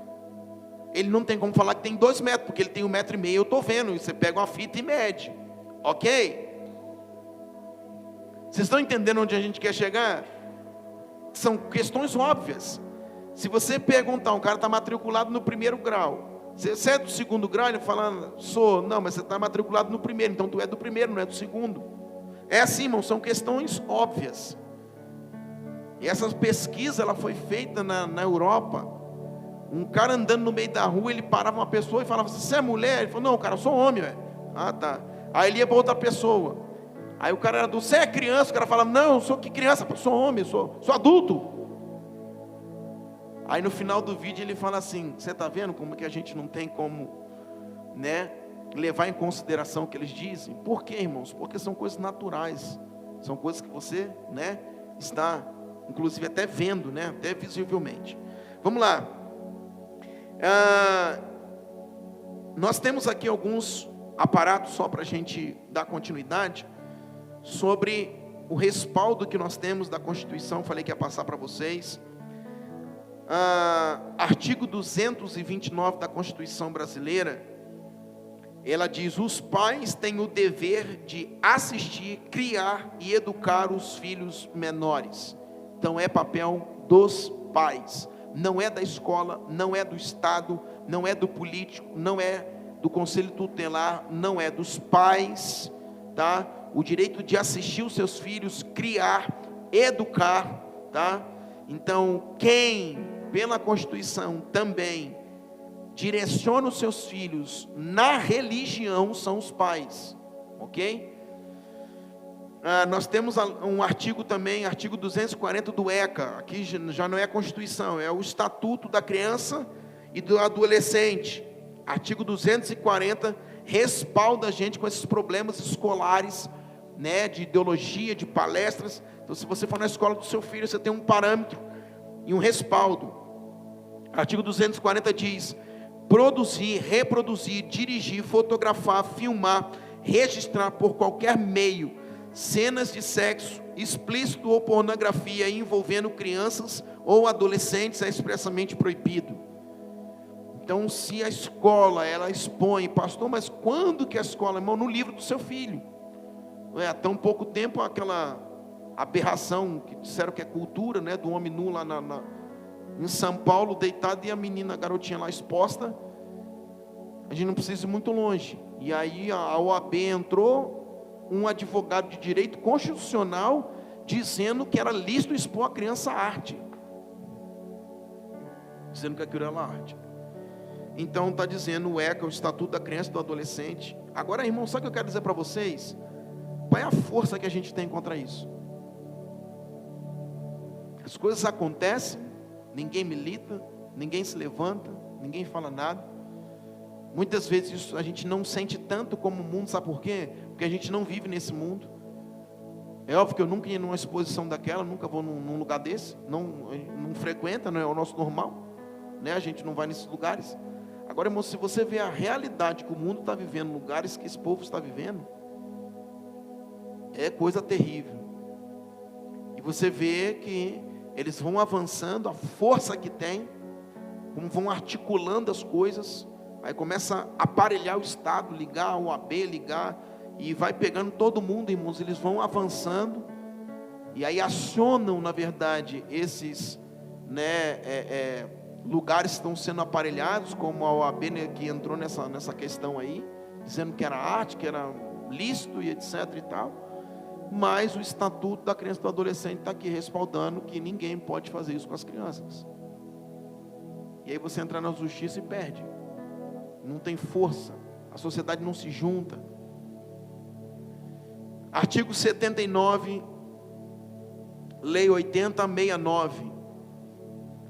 Ele não tem como falar que tem 2 metros, porque ele tem 1,5 metro, eu estou vendo, você pega uma fita e mede, ok? Vocês estão entendendo onde a gente quer chegar? São questões óbvias. Se você perguntar, um cara está matriculado no primeiro grau, você é do segundo grau? Ele fala, sou. Não, mas você está matriculado no primeiro, então tu é do primeiro, não é do segundo. É assim, irmão, são questões óbvias. E essa pesquisa, ela foi feita na Europa. Um cara andando no meio da rua, ele parava uma pessoa e falava, você é mulher? Ele falou, não, cara, eu sou homem, velho. Ah, tá. Aí ele ia para outra pessoa. Aí o cara era você é criança? O cara fala, não, eu sou que criança? Eu sou homem, sou adulto. Aí no final do vídeo ele fala assim, você está vendo como que a gente não tem como, né, levar em consideração o que eles dizem? Por quê, irmãos? Porque são coisas naturais, são coisas que você, né, está, inclusive até vendo, né, até visivelmente. Vamos lá. Nós temos aqui alguns aparatos, só para a gente dar continuidade, sobre o respaldo que nós temos da Constituição. Falei que ia passar para vocês. Artigo 229 da Constituição brasileira, ela diz, os pais têm o dever de assistir, criar e educar os filhos menores. Então é papel dos pais, não é da escola, não é do Estado, não é do político, não é do conselho tutelar, não é dos pais, tá? O direito de assistir os seus filhos, criar, educar, tá? Então quem pela Constituição também direciona os seus filhos na religião são os pais, ok? Nós temos um artigo também, artigo 240 do ECA, aqui já não é a Constituição, é o Estatuto da Criança e do Adolescente. Artigo 240 respalda a gente com esses problemas escolares, né, de ideologia, de palestras. Então se você for na escola do seu filho, você tem um parâmetro e um respaldo. Artigo 240 diz, produzir, reproduzir, dirigir, fotografar, filmar, registrar por qualquer meio, cenas de sexo explícito ou pornografia envolvendo crianças ou adolescentes é expressamente proibido. Então se a escola, ela expõe, pastor, mas quando que a escola, irmão? No livro do seu filho. Há tão pouco tempo aquela aberração, que disseram que é cultura, né, do homem nu lá em São Paulo, deitado, e a menina, a garotinha lá exposta. A gente não precisa ir muito longe. E aí a OAB entrou, um advogado de direito constitucional, dizendo que era lícito expor a criança à arte. Dizendo que aquilo era arte. Então está dizendo o ECA, o Estatuto da Criança e do Adolescente. Agora, irmão, sabe o que eu quero dizer para vocês? Qual é a força que a gente tem contra isso? As coisas acontecem, ninguém milita, ninguém se levanta, ninguém fala nada. Muitas vezes isso a gente não sente tanto como o mundo, sabe por quê? Porque a gente não vive nesse mundo. É óbvio que eu nunca ia numa exposição daquela, nunca vou num lugar desse, não frequenta, não é o nosso normal, né? A gente não vai nesses lugares. Agora, irmão, se você vê a realidade que o mundo está vivendo, lugares que esse povo está vivendo, é coisa terrível. E você vê que eles vão avançando, a força que tem, como vão articulando as coisas, aí começa a aparelhar o Estado, ligar o AB, ligar, e vai pegando todo mundo, irmãos, eles vão avançando, e aí acionam, na verdade, esses, né, lugares que estão sendo aparelhados, como a OAB, né, que entrou nessa questão aí, dizendo que era arte, que era lícito e etc e tal. Mas o Estatuto da Criança e do Adolescente está aqui respaldando que ninguém pode fazer isso com as crianças. E aí você entra na justiça e perde. Não tem força. A sociedade não se junta. Artigo 79, Lei 8069.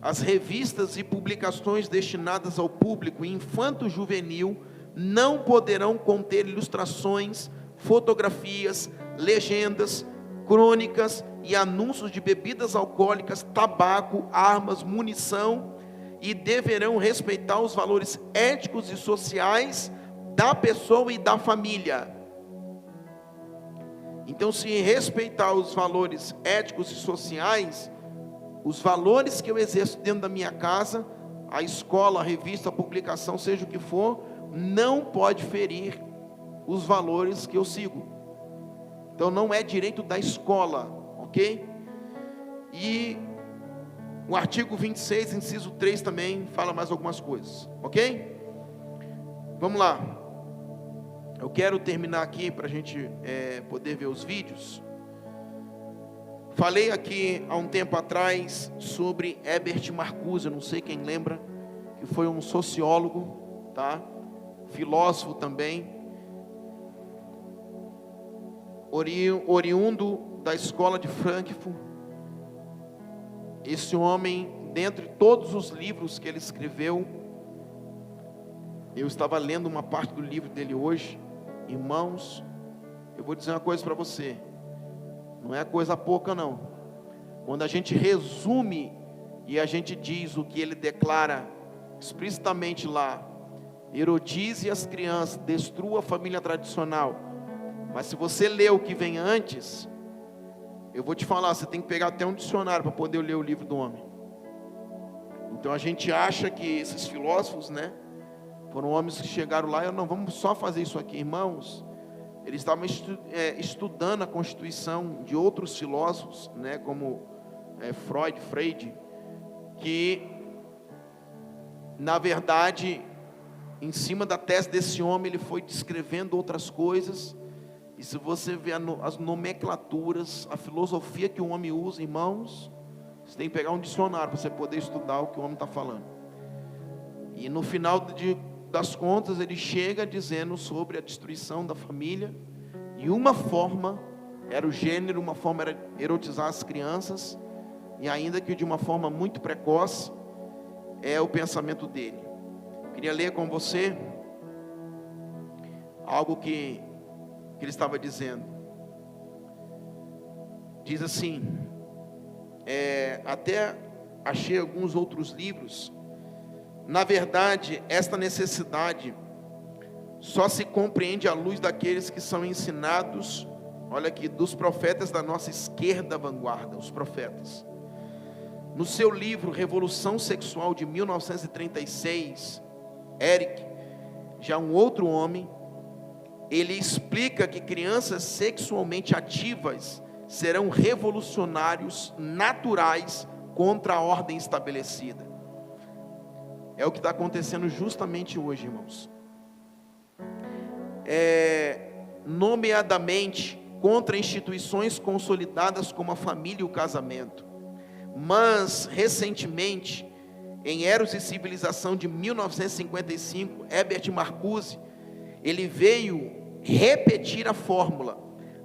As revistas e publicações destinadas ao público infanto-juvenil não poderão conter ilustrações, fotografias, legendas, crônicas e anúncios de bebidas alcoólicas, tabaco, armas, munição, e deverão respeitar os valores éticos e sociais da pessoa e da família. Então, se respeitar os valores éticos e sociais, os valores que eu exerço dentro da minha casa, a escola, a revista, a publicação, seja o que for, não pode ferir os valores que eu sigo. Então não é direito da escola, ok? E O artigo 26, inciso 3 também fala mais algumas coisas, ok? Vamos lá. Eu quero terminar aqui para a gente poder ver os vídeos. Falei aqui há um tempo atrás sobre Herbert Marcuse, eu não sei quem lembra, que foi um sociólogo, tá? Filósofo também, oriundo da escola de Frankfurt. Esse homem, dentre todos os livros que ele escreveu, eu estava lendo uma parte do livro dele hoje, irmãos, eu vou dizer uma coisa para você, não é coisa pouca não. Quando a gente resume e a gente diz o que ele declara explicitamente lá: erodize as crianças, destrua a família tradicional. Mas se você ler o que vem antes, eu vou te falar, você tem que pegar até um dicionário para poder ler o livro do homem. Então a gente acha que esses filósofos, né, foram homens que chegaram lá e não, vamos só fazer isso aqui, irmãos. Eles estavam estudando a constituição de outros filósofos, né, como Freud, que na verdade, em cima da tese desse homem, ele foi descrevendo outras coisas. E se você vê as nomenclaturas, a filosofia que o homem usa, irmãos, você tem que pegar um dicionário para você poder estudar o que o homem está falando. E no final das contas, ele chega dizendo sobre a destruição da família. E uma forma era o gênero, uma forma era erotizar as crianças. E ainda que de uma forma muito precoce, é o pensamento dele. Queria ler com você algo que ele estava dizendo. Diz assim, até achei alguns outros livros. Na verdade, esta necessidade só se compreende à luz daqueles que são ensinados, olha aqui, dos profetas da nossa esquerda vanguarda, os profetas. No seu livro Revolução Sexual de 1936, Eric, já um outro homem, ele explica que crianças sexualmente ativas serão revolucionários naturais contra a ordem estabelecida. É o que está acontecendo justamente hoje, irmãos. Nomeadamente contra instituições consolidadas como a família e o casamento. Mas, recentemente, em Eros e Civilização de 1955, Herbert Marcuse, ele veio repetir a fórmula: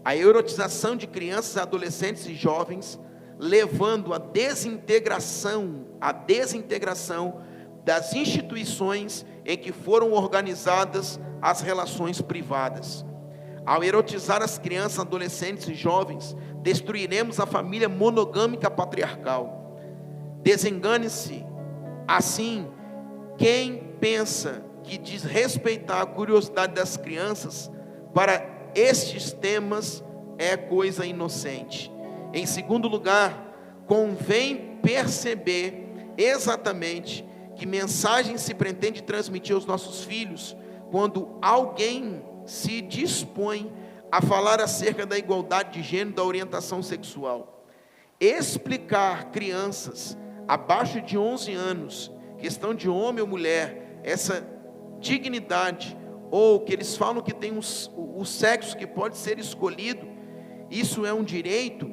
a erotização de crianças, adolescentes e jovens, levando à desintegração das instituições em que foram organizadas as relações privadas. Ao erotizar as crianças, adolescentes e jovens, destruiremos a família monogâmica patriarcal. Desengane-se, assim, quem pensa que desrespeitar a curiosidade das crianças para estes temas é coisa inocente. Em segundo lugar, convém perceber exatamente que mensagem se pretende transmitir aos nossos filhos quando alguém se dispõe a falar acerca da igualdade de gênero, da orientação sexual. Explicar crianças abaixo de 11 anos, questão de homem ou mulher, essa dignidade, ou que eles falam que tem o sexo que pode ser escolhido, isso é um direito.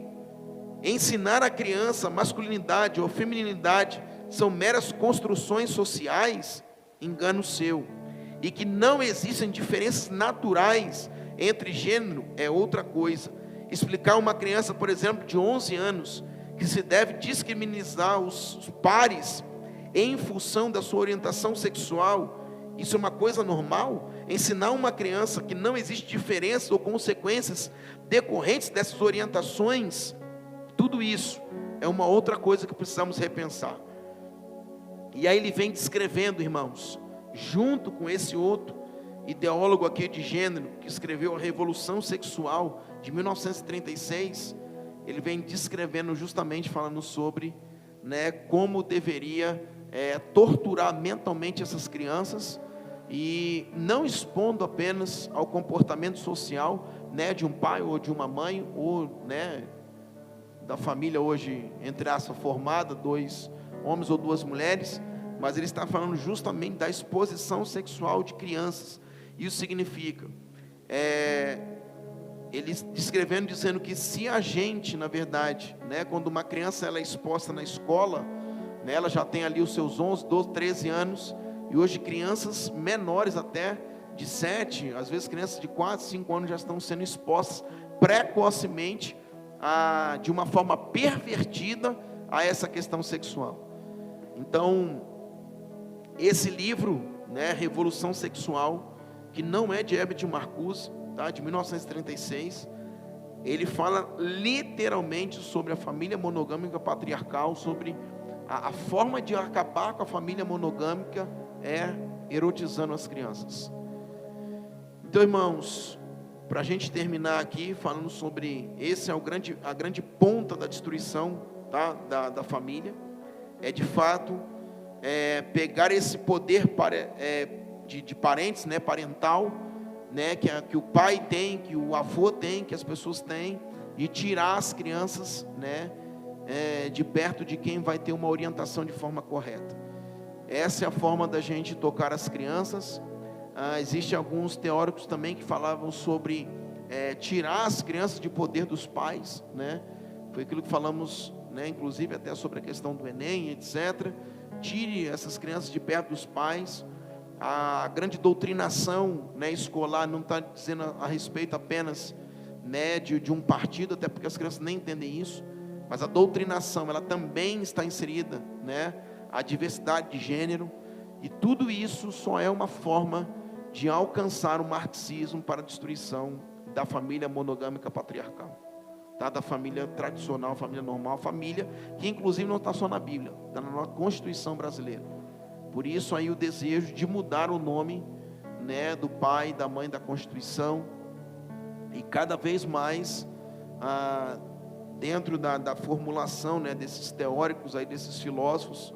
Ensinar a criança masculinidade ou feminilidade são meras construções sociais, engano seu. E que não existem diferenças naturais entre gênero é outra coisa. Explicar a uma criança, por exemplo, de 11 anos, que se deve discriminar os pares em função da sua orientação sexual, isso é uma coisa normal? Ensinar uma criança que não existe diferença ou consequências decorrentes dessas orientações, tudo isso é uma outra coisa que precisamos repensar. E aí ele vem descrevendo, irmãos, junto com esse outro ideólogo aqui de gênero, que escreveu a Revolução Sexual de 1936, ele vem descrevendo justamente, falando sobre, né, como deveria torturar mentalmente essas crianças, e não expondo apenas ao comportamento social, né, de um pai ou de uma mãe, ou, né, da família hoje, entre aspas, formada, dois homens ou duas mulheres, mas ele está falando justamente da exposição sexual de crianças. Isso significa, ele descrevendo, dizendo que se a gente, na verdade, né, quando uma criança ela é exposta na escola, né, ela já tem ali os seus 11, 12, 13 anos, e hoje crianças menores até, de 7, às vezes crianças de 4, 5 anos já estão sendo expostas precocemente, de uma forma pervertida, a essa questão sexual. Então, esse livro, né, Revolução Sexual, que não é de Herbert Marcuse, tá, de 1936, ele fala literalmente sobre a família monogâmica patriarcal, sobre a forma de acabar com a família monogâmica erotizando as crianças. Então, irmãos, para a gente terminar aqui, falando sobre, esse é a grande ponta da destruição, tá, da família, de fato, pegar esse poder de parentes, né, parental, né, que o pai tem, que o avô tem, que as pessoas têm, e tirar as crianças, né, de perto de quem vai ter uma orientação de forma correta. Essa é a forma da gente tocar as crianças. Existem alguns teóricos também que falavam sobre tirar as crianças de poder dos pais, né? Foi aquilo que falamos, né, inclusive até sobre a questão do Enem, etc. Tire essas crianças de perto dos pais. A grande doutrinação, né, escolar não está dizendo a respeito apenas, né, de um partido, até porque as crianças nem entendem isso, mas a doutrinação, ela também está inserida, né, a diversidade de gênero, e tudo isso só é uma forma de alcançar o marxismo para a destruição da família monogâmica patriarcal, tá? Da família tradicional, família normal, família que inclusive não está só na Bíblia, está na nossa Constituição brasileira. Por isso aí o desejo de mudar o nome, né, do pai, da mãe da Constituição, e cada vez mais, dentro da formulação, né, desses teóricos, aí, desses filósofos,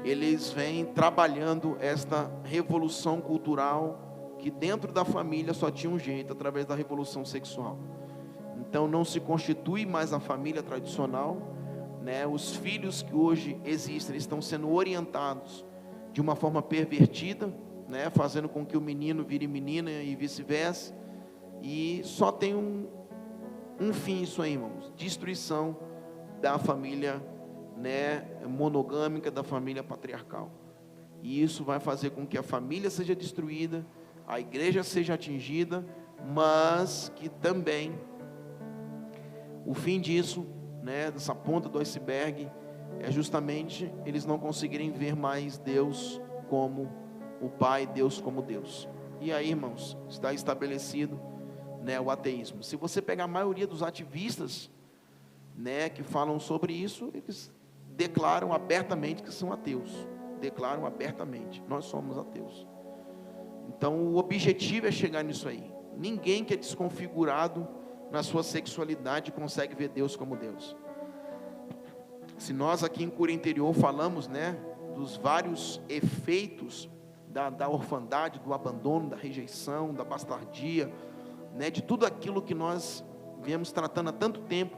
eles vêm trabalhando esta revolução cultural, que dentro da família só tinha um jeito, através da revolução sexual. Então não se constitui mais a família tradicional, né? Os filhos que hoje existem, eles estão sendo orientados de uma forma pervertida, né? Fazendo com que o menino vire menina e vice-versa, e só tem um fim isso aí, irmãos: destruição da família, né, monogâmica, da família patriarcal. E isso vai fazer com que a família seja destruída, a igreja seja atingida, mas que também o fim disso, né, dessa ponta do iceberg, é justamente eles não conseguirem ver mais Deus como o Pai, Deus como Deus. E aí, irmãos, está estabelecido, né, o ateísmo. Se você pegar a maioria dos ativistas, né, que falam sobre isso, eles declaram abertamente que são ateus. Declaram abertamente: nós somos ateus. Então o objetivo é chegar nisso aí. Ninguém que é desconfigurado na sua sexualidade consegue ver Deus como Deus. Se nós aqui em Cura Interior falamos, né, dos vários efeitos da orfandade, do abandono, da rejeição, da bastardia, né, de tudo aquilo que nós viemos tratando há tanto tempo.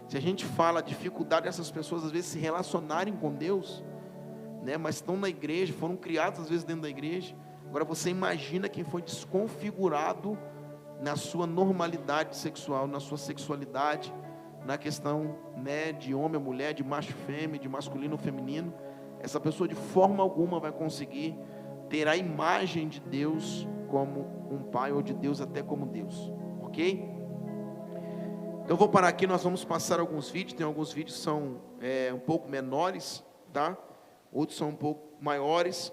Se a gente fala a dificuldade dessas pessoas às vezes se relacionarem com Deus, né, mas estão na igreja, foram criados às vezes dentro da igreja. Agora você imagina quem foi desconfigurado na sua normalidade sexual, na sua sexualidade, na questão, né, de homem ou mulher, de macho e fêmea, de masculino ou feminino. Essa pessoa de forma alguma vai conseguir ter a imagem de Deus como um pai, ou de Deus até como Deus, ok? Então eu vou parar aqui, nós vamos passar alguns vídeos. Tem alguns vídeos que são um pouco menores, tá? Outros são um pouco maiores.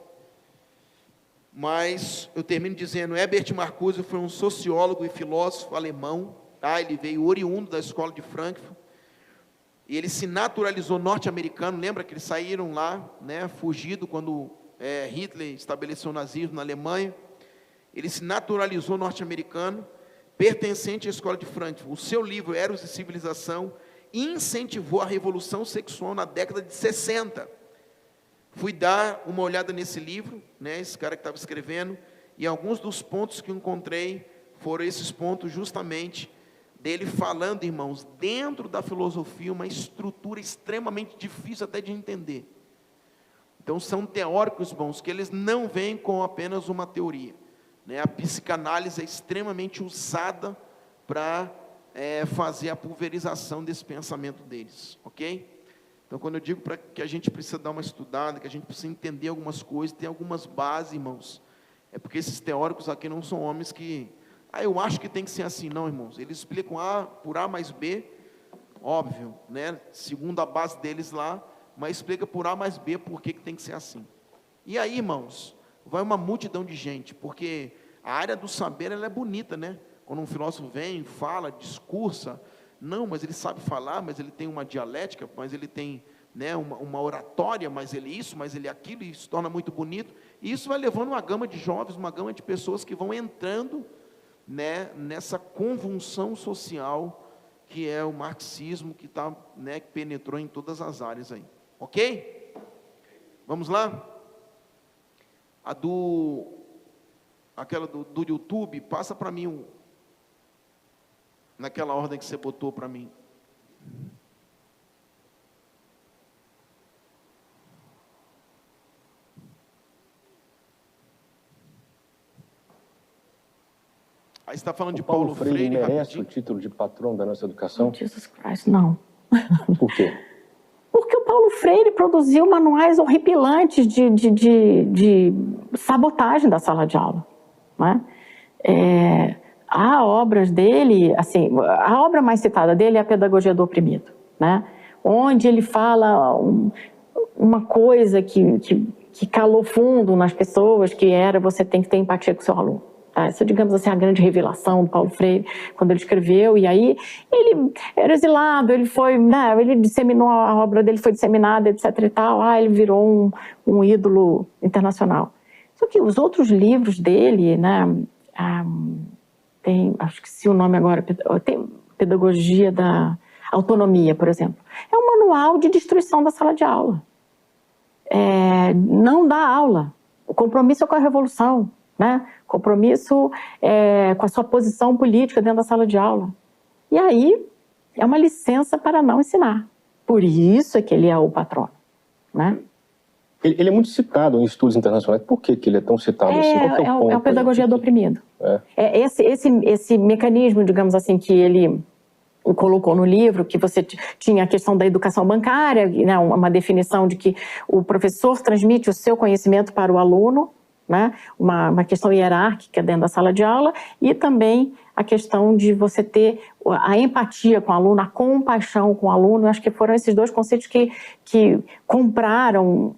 Mas eu termino dizendo: Herbert Marcuse foi um sociólogo e filósofo alemão, tá? Ele veio oriundo da escola de Frankfurt, e ele se naturalizou norte-americano. Lembra que eles saíram lá, né, fugido quando Hitler estabeleceu o nazismo na Alemanha. Ele se naturalizou norte-americano, pertencente à escola de Frankfurt. O seu livro, Eros e Civilização, incentivou a revolução sexual na década de 60. Fui dar uma olhada nesse livro, né, esse cara que estava escrevendo, e alguns dos pontos que encontrei foram esses pontos justamente dele falando, irmãos, dentro da filosofia, uma estrutura extremamente difícil até de entender. Então são teóricos, irmãos, que eles não vêm com apenas uma teoria, né? A psicanálise é extremamente usada para fazer a pulverização desse pensamento deles, ok? Então quando eu digo que a gente precisa dar uma estudada, que a gente precisa entender algumas coisas, tem algumas bases, irmãos, é porque esses teóricos aqui não são homens que, eu acho que tem que ser assim, não, irmãos. Eles explicam A por A mais B, óbvio, né? Segundo a base deles lá, mas explica por A mais B por que tem que ser assim. E aí, irmãos, vai uma multidão de gente, porque a área do saber, ela é bonita, né? Quando um filósofo vem, fala, discursa, não, mas ele sabe falar, mas ele tem uma dialética, mas ele tem, né, uma oratória, mas ele isso, mas ele aquilo, e isso torna muito bonito, e isso vai levando uma gama de jovens, uma gama de pessoas que vão entrando, né, nessa convulsão social, que é o marxismo, que que penetrou em todas as áreas aí, ok? Vamos lá? Aquela do YouTube, passa para mim, naquela ordem que você botou para mim. Aí você está falando de Paulo Freire merece rapidinho? o título de patrão da nossa educação? Jesus Christ, não. Por quê? Porque o Paulo Freire produziu manuais horripilantes de sabotagem da sala de aula, né? Há obras dele, assim, a obra mais citada dele é a Pedagogia do Oprimido, né? Onde ele fala uma coisa que calou fundo nas pessoas, que era: você tem que ter empatia com o seu aluno. Tá? Essa, digamos assim, a grande revelação do Paulo Freire, quando ele escreveu. E aí ele era exilado, ele foi, né, ele disseminou, a obra dele foi disseminada, etc e tal. Ele virou um ídolo internacional. Só que os outros livros dele, né, tem, acho que se o nome agora, tem Pedagogia da Autonomia, por exemplo. É um manual de destruição da sala de aula. Não dá aula. O compromisso é com a revolução, né? Compromisso com a sua posição política dentro da sala de aula. E aí é uma licença para não ensinar. Por isso é que ele é o patrono, né? Ele é muito citado em estudos internacionais. Por que ele é tão citado assim? Qual que é o ponto? É a Pedagogia do Oprimido. Esse mecanismo, digamos assim, que ele colocou no livro, que você tinha a questão da educação bancária, né, uma definição de que o professor transmite o seu conhecimento para o aluno, né, uma questão hierárquica dentro da sala de aula, e também a questão de você ter a empatia com o aluno, a compaixão com o aluno. Acho que foram esses dois conceitos que compraram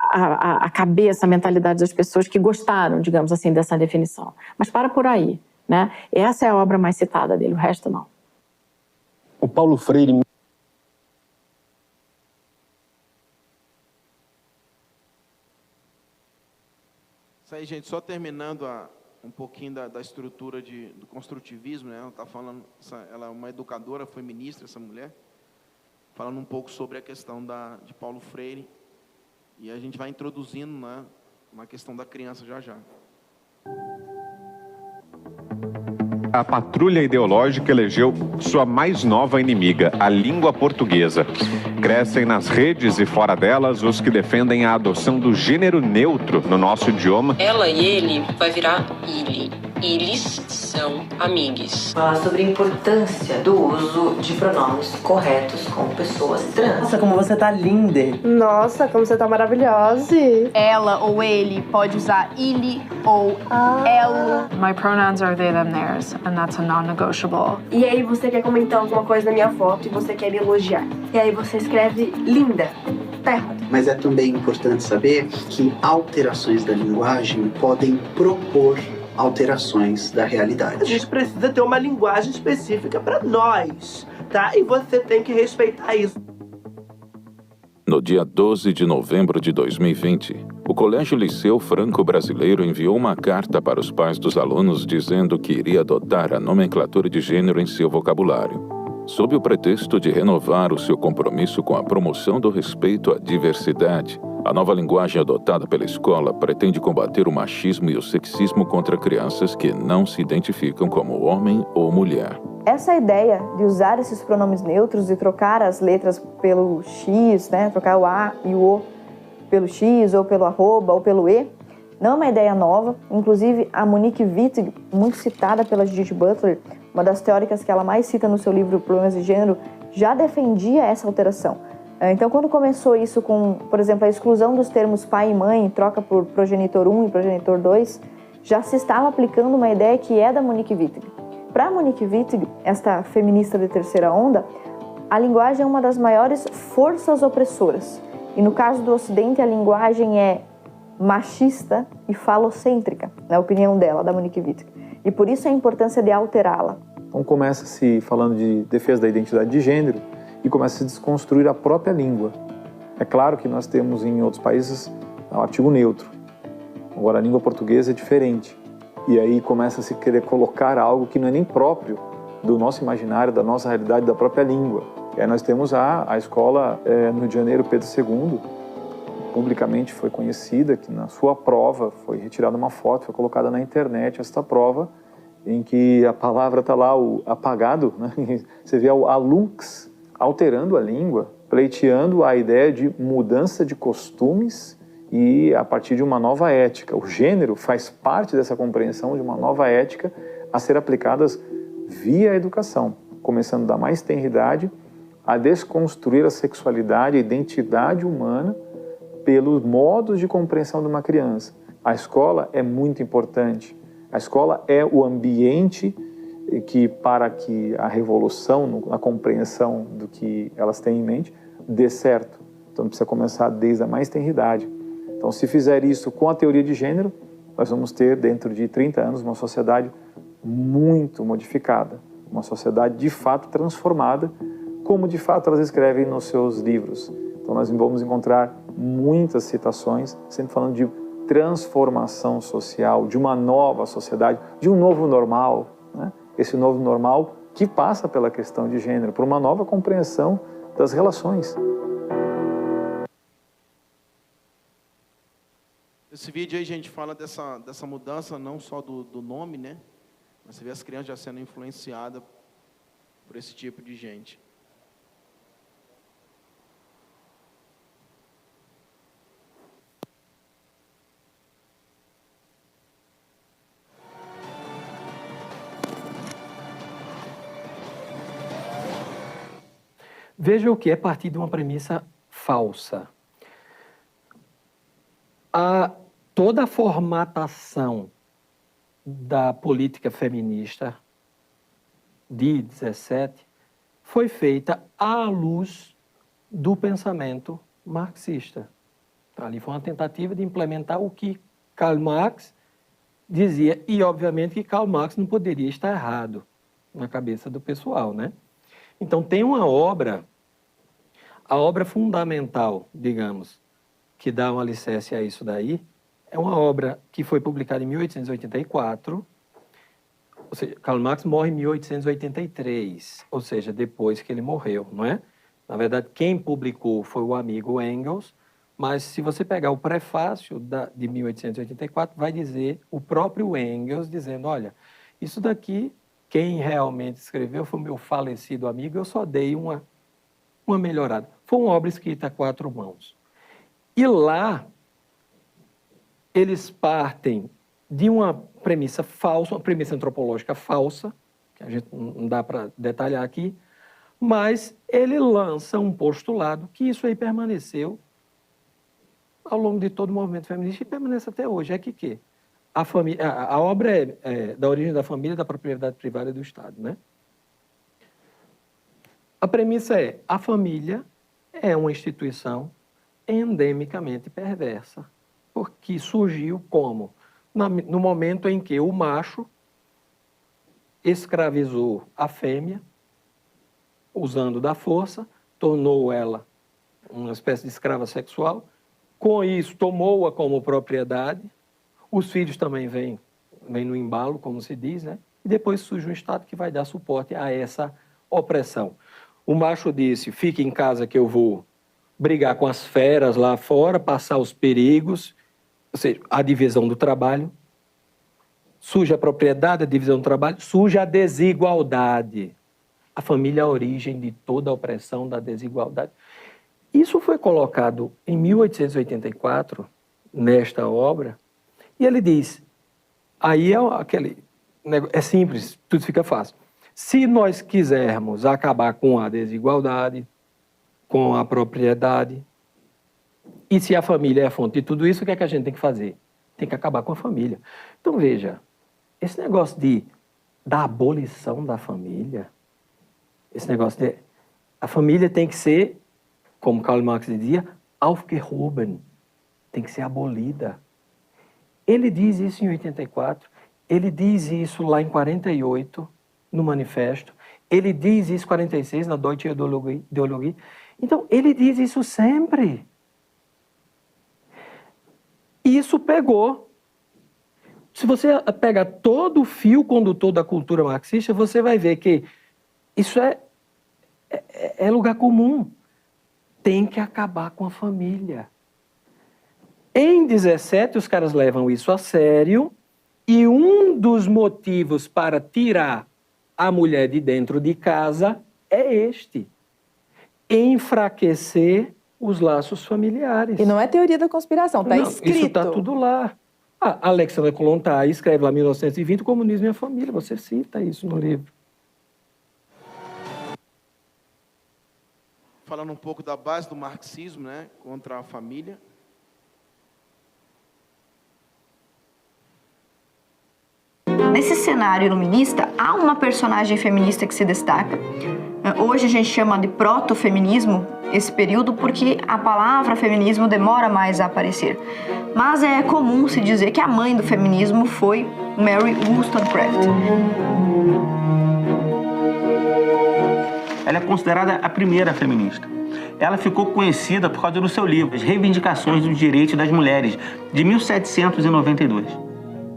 a cabeça, a mentalidade das pessoas, que gostaram, digamos assim, dessa definição. Mas para por aí, né? Essa é a obra mais citada dele, o resto não. O Paulo Freire... Isso aí, gente, só terminando um pouquinho da estrutura do construtivismo, né? Ela está falando, ela é uma educadora, foi ministra, essa mulher, falando um pouco sobre a questão de Paulo Freire, e a gente vai introduzindo, né, uma questão da criança já. A patrulha ideológica elegeu sua mais nova inimiga, a língua portuguesa. Crescem nas redes e fora delas os que defendem a adoção do gênero neutro no nosso idioma. Ela e ele vai virar ele. Eles são amigos. Falar sobre a importância do uso de pronomes corretos com pessoas trans. Nossa, como você tá linda. Nossa, como você tá maravilhosa. Ela ou ele pode usar ele ou ela. My pronouns are they, them, theirs, and that's a non-negotiable. E aí você quer comentar alguma coisa na minha foto e você quer me elogiar. E aí você escreve linda. Tá errado. Mas é também importante saber que alterações da linguagem podem propor alterações da realidade. A gente precisa ter uma linguagem específica para nós, tá? E você tem que respeitar isso. No dia 12 de novembro de 2020, o Colégio Liceu Franco-Brasileiro enviou uma carta para os pais dos alunos dizendo que iria adotar a nomenclatura de gênero em seu vocabulário, sob o pretexto de renovar o seu compromisso com a promoção do respeito à diversidade. A nova linguagem adotada pela escola pretende combater o machismo e o sexismo contra crianças que não se identificam como homem ou mulher. Essa ideia de usar esses pronomes neutros e trocar as letras pelo X, né, trocar o A e o O, pelo X, ou pelo arroba, ou pelo E, não é uma ideia nova. Inclusive, a Monique Wittig, muito citada pela Judith Butler, uma das teóricas que ela mais cita no seu livro Problemas de Gênero, já defendia essa alteração. Então, quando começou isso com, por exemplo, a exclusão dos termos pai e mãe, troca por progenitor 1 e progenitor 2, já se estava aplicando uma ideia que é da Monique Wittig. Para Monique Wittig, esta feminista de terceira onda, a linguagem é uma das maiores forças opressoras. E no caso do Ocidente, a linguagem é machista e falocêntrica, na opinião dela, da Monique Wittig. E por isso a importância de alterá-la. Então começa-se falando de defesa da identidade de gênero e começa a se desconstruir a própria língua. É claro que nós temos em outros países o artigo neutro. Agora a língua portuguesa é diferente. E aí começa a se querer colocar algo que não é nem próprio do nosso imaginário, da nossa realidade, da própria língua. E aí nós temos a escola no Rio de Janeiro, Pedro II, publicamente foi conhecida, que na sua prova foi retirada uma foto, foi colocada na internet esta prova, em que a palavra está lá, o apagado, né? Você vê a lux alterando a língua, pleiteando a ideia de mudança de costumes e a partir de uma nova ética. O gênero faz parte dessa compreensão de uma nova ética a ser aplicadas via educação, começando da mais tenridade a desconstruir a sexualidade, a identidade humana pelos modos de compreensão de uma criança. A escola é muito importante. A escola é o ambiente que, para que a revolução, a compreensão do que elas têm em mente, dê certo. Então precisa começar desde a mais tenridade. Então, se fizer isso com a teoria de gênero, nós vamos ter, dentro de 30 anos, uma sociedade muito modificada, uma sociedade de fato transformada, como de fato elas escrevem nos seus livros. Então, nós vamos encontrar muitas citações, sempre falando de transformação social, de uma nova sociedade, de um novo normal, né? Esse novo normal que passa pela questão de gênero, por uma nova compreensão das relações. Esse vídeo aí, gente, fala dessa mudança não só do nome, né? Mas você vê as crianças já sendo influenciadas por esse tipo de gente. Veja o que é partir de uma premissa falsa. Toda a formatação da política feminista de 17 foi feita à luz do pensamento marxista. Então, ali foi uma tentativa de implementar o que Karl Marx dizia, e obviamente que Karl Marx não poderia estar errado na cabeça do pessoal, né? Então, tem uma obra, a obra fundamental, digamos, que dá um alicerce a isso daí, é uma obra que foi publicada em 1884, ou seja, Karl Marx morre em 1883, ou seja, depois que ele morreu, não é? Na verdade, quem publicou foi o amigo Engels, mas se você pegar o prefácio de 1884, vai dizer o próprio Engels dizendo, olha, isso daqui, quem realmente escreveu foi o meu falecido amigo, eu só dei uma melhorada. Foi uma obra escrita a 4 mãos. E lá, eles partem de uma premissa falsa, uma premissa antropológica falsa, que a gente não dá para detalhar aqui, mas ele lança um postulado que isso aí permaneceu ao longo de todo o movimento feminista e permanece até hoje. É que a obra é da origem da família, da propriedade privada e do Estado, né? A premissa é: a família é uma instituição endemicamente perversa, porque surgiu como? No momento em que o macho escravizou a fêmea, usando da força, tornou ela uma espécie de escrava sexual, com isso tomou-a como propriedade, os filhos também vêm no embalo, como se diz, né? E depois surge um Estado que vai dar suporte a essa opressão. O macho disse, fique em casa que eu vou brigar com as feras lá fora, passar os perigos, ou seja, a divisão do trabalho, surge a propriedade, a divisão do trabalho, surge a desigualdade. A família é a origem de toda a opressão, da desigualdade. Isso foi colocado em 1884, nesta obra, e ele diz, aí é simples, tudo fica fácil. Se nós quisermos acabar com a desigualdade, com a propriedade, e se a família é a fonte de tudo isso, o que é que a gente tem que fazer? Tem que acabar com a família. Então, veja, esse negócio da abolição da família, esse negócio de... A família tem que ser, como Karl Marx dizia, aufgehoben, tem que ser abolida. Ele diz isso em 84, ele diz isso lá em 48, no Manifesto, ele diz isso em 46, na Deutsche Ideologie. Então, ele diz isso sempre. Isso pegou. Se você pegar todo o fio condutor da cultura marxista, você vai ver que isso é lugar comum. Tem que acabar com a família. Em 17, os caras levam isso a sério, e um dos motivos para tirar a mulher de dentro de casa é este: enfraquecer os laços familiares. E não é teoria da conspiração, está escrito. Isso está tudo lá. A Alexandra Kollontai escreve lá em 1920, o Comunismo e a Família. Você cita isso no livro. Falando um pouco da base do marxismo, né, contra a família. Nesse cenário iluminista, há uma personagem feminista que se destaca. Hoje a gente chama de proto-feminismo esse período porque a palavra feminismo demora mais a aparecer. Mas é comum se dizer que a mãe do feminismo foi Mary Wollstonecraft. Ela é considerada a primeira feminista. Ela ficou conhecida por causa do seu livro, As Reivindicações dos Direitos das Mulheres, de 1792.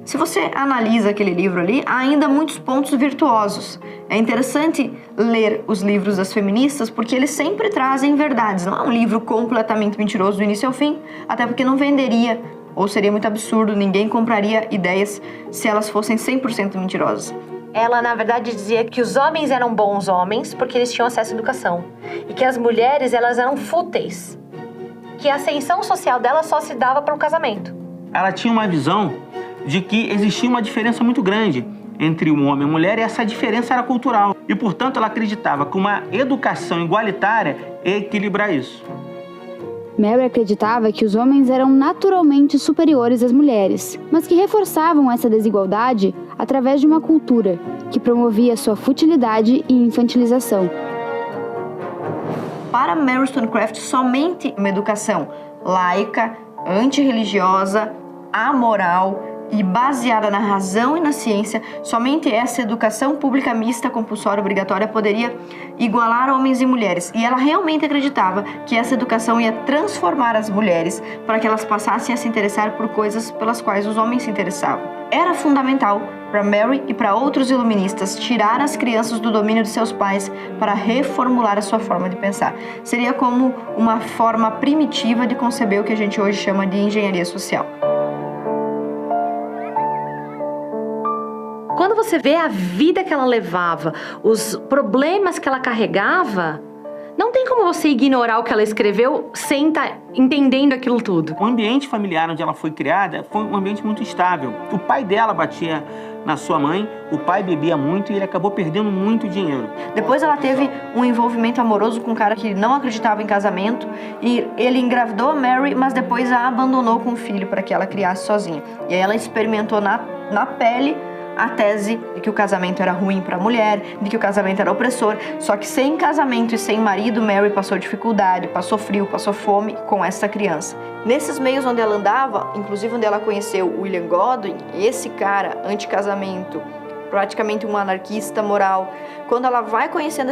Se você analisa aquele livro ali, há ainda muitos pontos virtuosos. É interessante ler os livros das feministas porque eles sempre trazem verdades. Não é um livro completamente mentiroso do início ao fim, até porque não venderia, ou seria muito absurdo, ninguém compraria ideias se elas fossem 100% mentirosas. Ela, na verdade, dizia que os homens eram bons homens porque eles tinham acesso à educação. E que as mulheres, elas eram fúteis. Que a ascensão social delas só se dava para o casamento. Ela tinha uma visão de que existia uma diferença muito grande entre um homem e uma mulher, e essa diferença era cultural. E, portanto, ela acreditava que uma educação igualitária ia equilibrar isso. Mary acreditava que os homens eram naturalmente superiores às mulheres, mas que reforçavam essa desigualdade através de uma cultura que promovia sua futilidade e infantilização. Para Mary Wollstonecraft, somente uma educação laica, antirreligiosa, amoral e baseada na razão e na ciência, somente essa educação pública mista, compulsória, obrigatória, poderia igualar homens e mulheres. E ela realmente acreditava que essa educação ia transformar as mulheres para que elas passassem a se interessar por coisas pelas quais os homens se interessavam. Era fundamental para Mary e para outros iluministas tirar as crianças do domínio de seus pais para reformular a sua forma de pensar. Seria como uma forma primitiva de conceber o que a gente hoje chama de engenharia social. Quando você vê a vida que ela levava, os problemas que ela carregava, não tem como você ignorar o que ela escreveu sem estar entendendo aquilo tudo. O ambiente familiar onde ela foi criada foi um ambiente muito instável. O pai dela batia na sua mãe, o pai bebia muito e ele acabou perdendo muito dinheiro. Depois ela teve um envolvimento amoroso com um cara que não acreditava em casamento e ele engravidou a Mary, mas depois a abandonou com o filho para que ela criasse sozinha. E aí ela experimentou na pele a tese de que o casamento era ruim para a mulher, de que o casamento era opressor, só que sem casamento e sem marido, Mary passou dificuldade, passou frio, passou fome com essa criança. Nesses meios onde ela andava, inclusive onde ela conheceu William Godwin, esse cara anti-casamento, praticamente um anarquista moral, quando ela vai conhecendo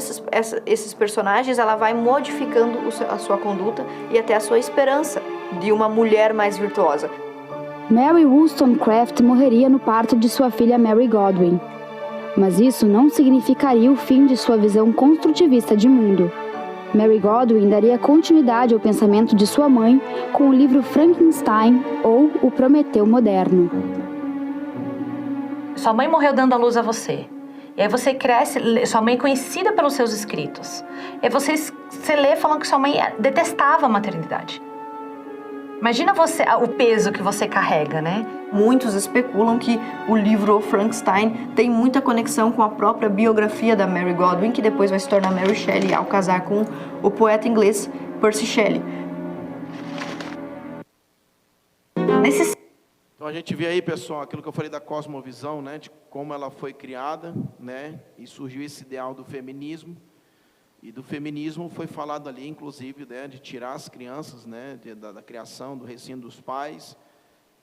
esses personagens, ela vai modificando a sua conduta e até a sua esperança de uma mulher mais virtuosa. Mary Wollstonecraft morreria no parto de sua filha Mary Godwin. Mas isso não significaria o fim de sua visão construtivista de mundo. Mary Godwin daria continuidade ao pensamento de sua mãe com o livro Frankenstein ou O Prometeu Moderno. Sua mãe morreu dando à luz a você. E aí você cresce, sua mãe é conhecida pelos seus escritos. E aí você lê falando que sua mãe detestava a maternidade. Imagina o peso que você carrega, né? Muitos especulam que o livro Frankenstein tem muita conexão com a própria biografia da Mary Godwin, que depois vai se tornar Mary Shelley ao casar com o poeta inglês Percy Shelley. Então a gente vê aí, pessoal, aquilo que eu falei da cosmovisão, né, de como ela foi criada, né, e surgiu esse ideal do feminismo. E do feminismo foi falado ali, inclusive, né, de tirar as crianças, né, da criação, do recinto dos pais.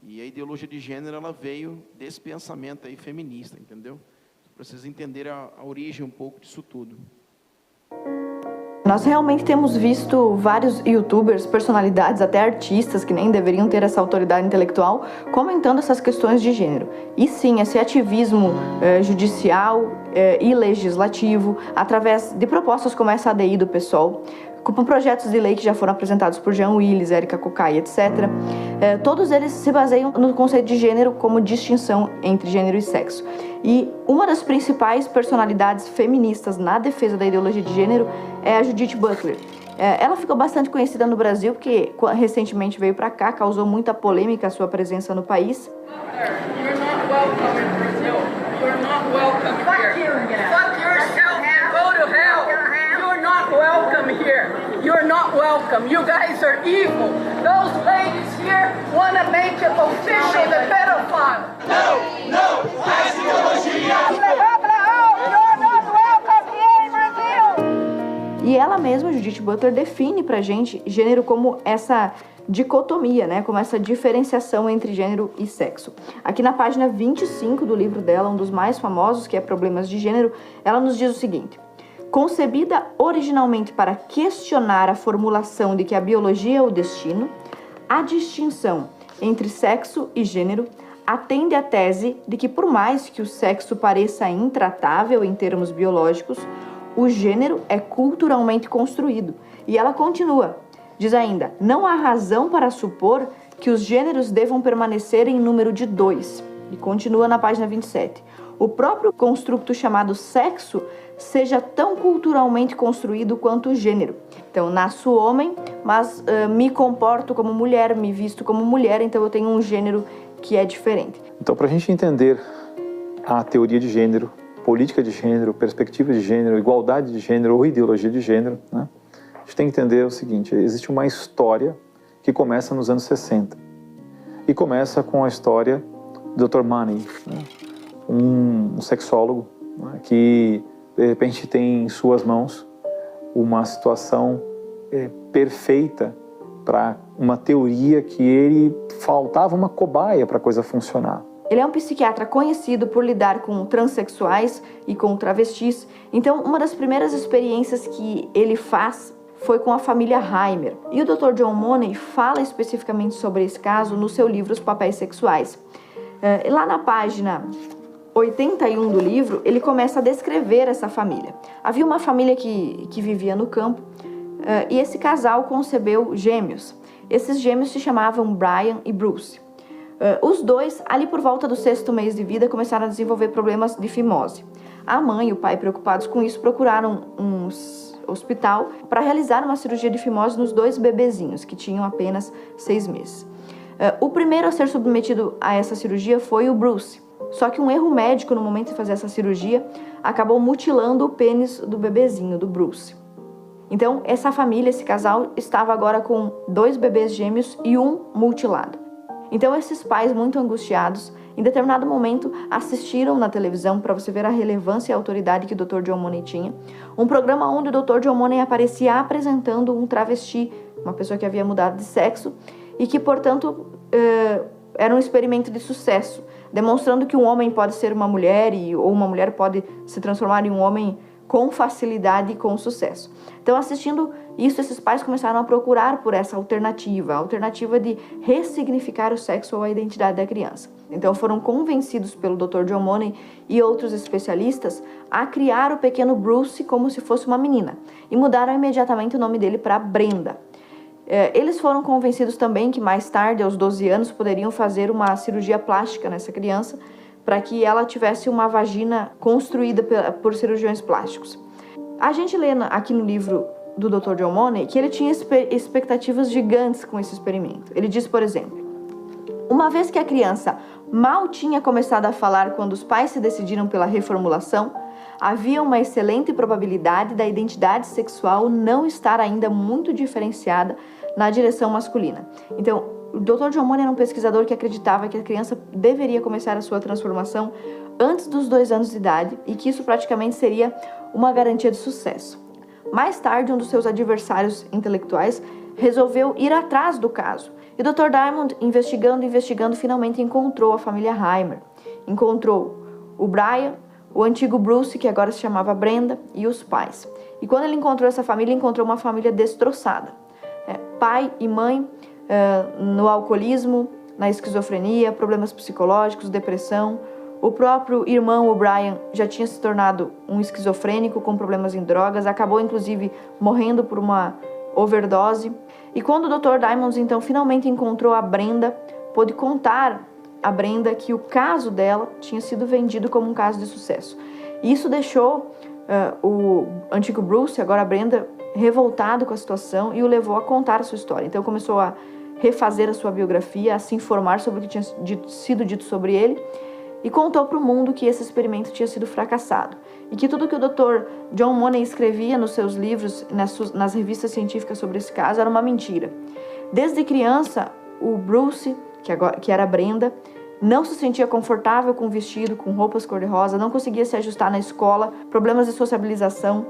E a ideologia de gênero, ela veio desse pensamento aí feminista, entendeu? Para vocês entenderem a origem um pouco disso tudo. Nós realmente temos visto vários youtubers, personalidades, até artistas que nem deveriam ter essa autoridade intelectual, comentando essas questões de gênero. E sim, esse ativismo judicial e legislativo, através de propostas como essa ADI do PSOL, com projetos de lei que já foram apresentados por Jean Willis, Érica Cocai, etc. Todos eles se baseiam no conceito de gênero como distinção entre gênero e sexo. E uma das principais personalidades feministas na defesa da ideologia de gênero é a Judith Butler. Ela ficou bastante conhecida no Brasil porque recentemente veio para cá, causou muita polêmica a sua presença no país. You're not welcome in Brazil. You're not welcome here. Fuck yourself and go to hell. You're not welcome here. You're not welcome. You guys are evil. Those ladies here want to make it official the pedophile. No, no, essa ideologia. You're not welcome here in Brazil. E ela mesma, Judith Butler, define pra gente gênero como essa dicotomia, né? Como essa diferenciação entre gênero e sexo. Aqui na página 25 do livro dela, um dos mais famosos, que é Problemas de Gênero, ela nos diz o seguinte: concebida originalmente para questionar a formulação de que a biologia é o destino, a distinção entre sexo e gênero atende à tese de que, por mais que o sexo pareça intratável em termos biológicos, o gênero é culturalmente construído. E ela continua, diz ainda, não há razão para supor que os gêneros devam permanecer em número de 2. E continua na página 27. O próprio construto chamado sexo seja tão culturalmente construído quanto o gênero. Então, nasço homem, mas me comporto como mulher, me visto como mulher, então eu tenho um gênero que é diferente. Então, para a gente entender a teoria de gênero, política de gênero, perspectiva de gênero, igualdade de gênero ou ideologia de gênero, né? A gente tem que entender o seguinte: existe uma história que começa nos anos 60 e começa com a história do Dr. Money, né? Um sexólogo, né, que de repente tem em suas mãos uma situação perfeita para uma teoria que ele faltava uma cobaia para a coisa funcionar. Ele é um psiquiatra conhecido por lidar com transexuais e com travestis. Então, uma das primeiras experiências que ele faz foi com a família Heimer. E o Dr. John Money fala especificamente sobre esse caso no seu livro Os Papéis Sexuais. Lá na página 81 do livro, ele começa a descrever essa família. Havia uma família que vivia no campo e esse casal concebeu gêmeos. Esses gêmeos se chamavam Brian e Bruce. Os dois, ali por volta do 6º mês de vida, começaram a desenvolver problemas de fimose. A mãe e o pai, preocupados com isso, procuraram um hospital para realizar uma cirurgia de fimose nos 2 bebezinhos, que tinham apenas 6 meses. O primeiro a ser submetido a essa cirurgia foi o Bruce. Só que um erro médico no momento de fazer essa cirurgia acabou mutilando o pênis do bebezinho, do Bruce. Então, essa família, esse casal, estava agora com 2 bebês gêmeos e um mutilado. Então, esses pais, muito angustiados, em determinado momento, assistiram na televisão, para você ver a relevância e a autoridade que o Dr. John Money tinha, um programa onde o Dr. John Money aparecia apresentando um travesti, uma pessoa que havia mudado de sexo, e que, portanto, era um experimento de sucesso, demonstrando que um homem pode ser uma mulher ou uma mulher pode se transformar em um homem com facilidade e com sucesso. Então, assistindo isso, esses pais começaram a procurar por essa alternativa, a alternativa de ressignificar o sexo ou a identidade da criança. Então, foram convencidos pelo Dr. John Money e outros especialistas a criar o pequeno Bruce como se fosse uma menina e mudaram imediatamente o nome dele para Brenda. Eles foram convencidos também que mais tarde, aos 12 anos, poderiam fazer uma cirurgia plástica nessa criança para que ela tivesse uma vagina construída por cirurgiões plásticos. A gente lê aqui no livro do Dr. John Money que ele tinha expectativas gigantes com esse experimento. Ele diz, por exemplo, uma vez que a criança mal tinha começado a falar quando os pais se decidiram pela reformulação, havia uma excelente probabilidade da identidade sexual não estar ainda muito diferenciada na direção masculina. Então, o Dr. John Money era um pesquisador que acreditava que a criança deveria começar a sua transformação antes dos 2 anos de idade e que isso praticamente seria uma garantia de sucesso. Mais tarde, um dos seus adversários intelectuais resolveu ir atrás do caso. E o Dr. Diamond, investigando, finalmente encontrou a família Heimer. Encontrou o Brian, o antigo Bruce, que agora se chamava Brenda, e os pais. E quando ele encontrou essa família, encontrou uma família destroçada. Pai e mãe no alcoolismo, na esquizofrenia, problemas psicológicos, depressão. O próprio irmão, o Brian, já tinha se tornado um esquizofrênico com problemas em drogas, acabou inclusive morrendo por uma overdose. E quando o Dr. Diamond, então, finalmente encontrou a Brenda, pôde contar a Brenda que o caso dela tinha sido vendido como um caso de sucesso. E isso deixou o antigo Bruce, agora a Brenda, revoltado com a situação e o levou a contar a sua história. Então começou a refazer a sua biografia, a se informar sobre o que tinha sido dito sobre ele e contou para o mundo que esse experimento tinha sido fracassado e que tudo que o Dr. John Money escrevia nos seus livros, nas revistas científicas sobre esse caso, era uma mentira. Desde criança, o Bruce, que era a Brenda, não se sentia confortável com o vestido, com roupas cor-de-rosa, não conseguia se ajustar na escola, problemas de sociabilização,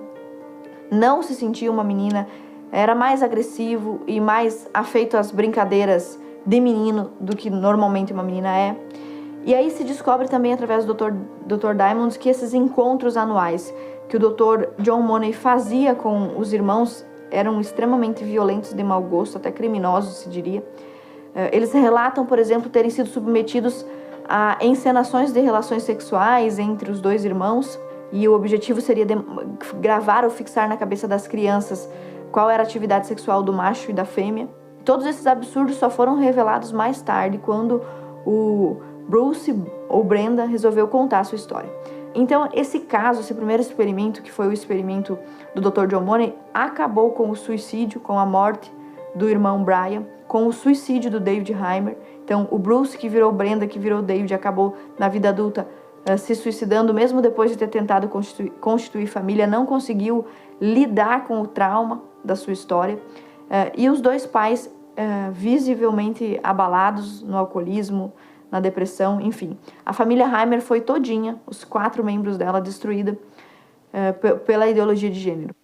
não se sentia uma menina, era mais agressivo e mais afeito às brincadeiras de menino do que normalmente uma menina é. E aí se descobre também através do Dr. Diamond que esses encontros anuais que o Dr. John Money fazia com os irmãos eram extremamente violentos, de mau gosto, até criminosos, se diria. Eles relatam, por exemplo, terem sido submetidos a encenações de relações sexuais entre os 2 irmãos, e o objetivo seria gravar ou fixar na cabeça das crianças qual era a atividade sexual do macho e da fêmea. Todos esses absurdos só foram revelados mais tarde, quando o Bruce ou Brenda resolveu contar a sua história. Então, esse caso, esse primeiro experimento, que foi o experimento do Dr. John Money, acabou com o suicídio, com a morte do irmão Brian, com o suicídio do David Heimer. Então, o Bruce, que virou Brenda, que virou David, acabou na vida adulta se suicidando, mesmo depois de ter tentado constituir família, não conseguiu lidar com o trauma da sua história. E os 2 pais visivelmente abalados no alcoolismo, na depressão, enfim. A família Heimer foi todinha, os 4 membros dela, destruída pela ideologia de gênero.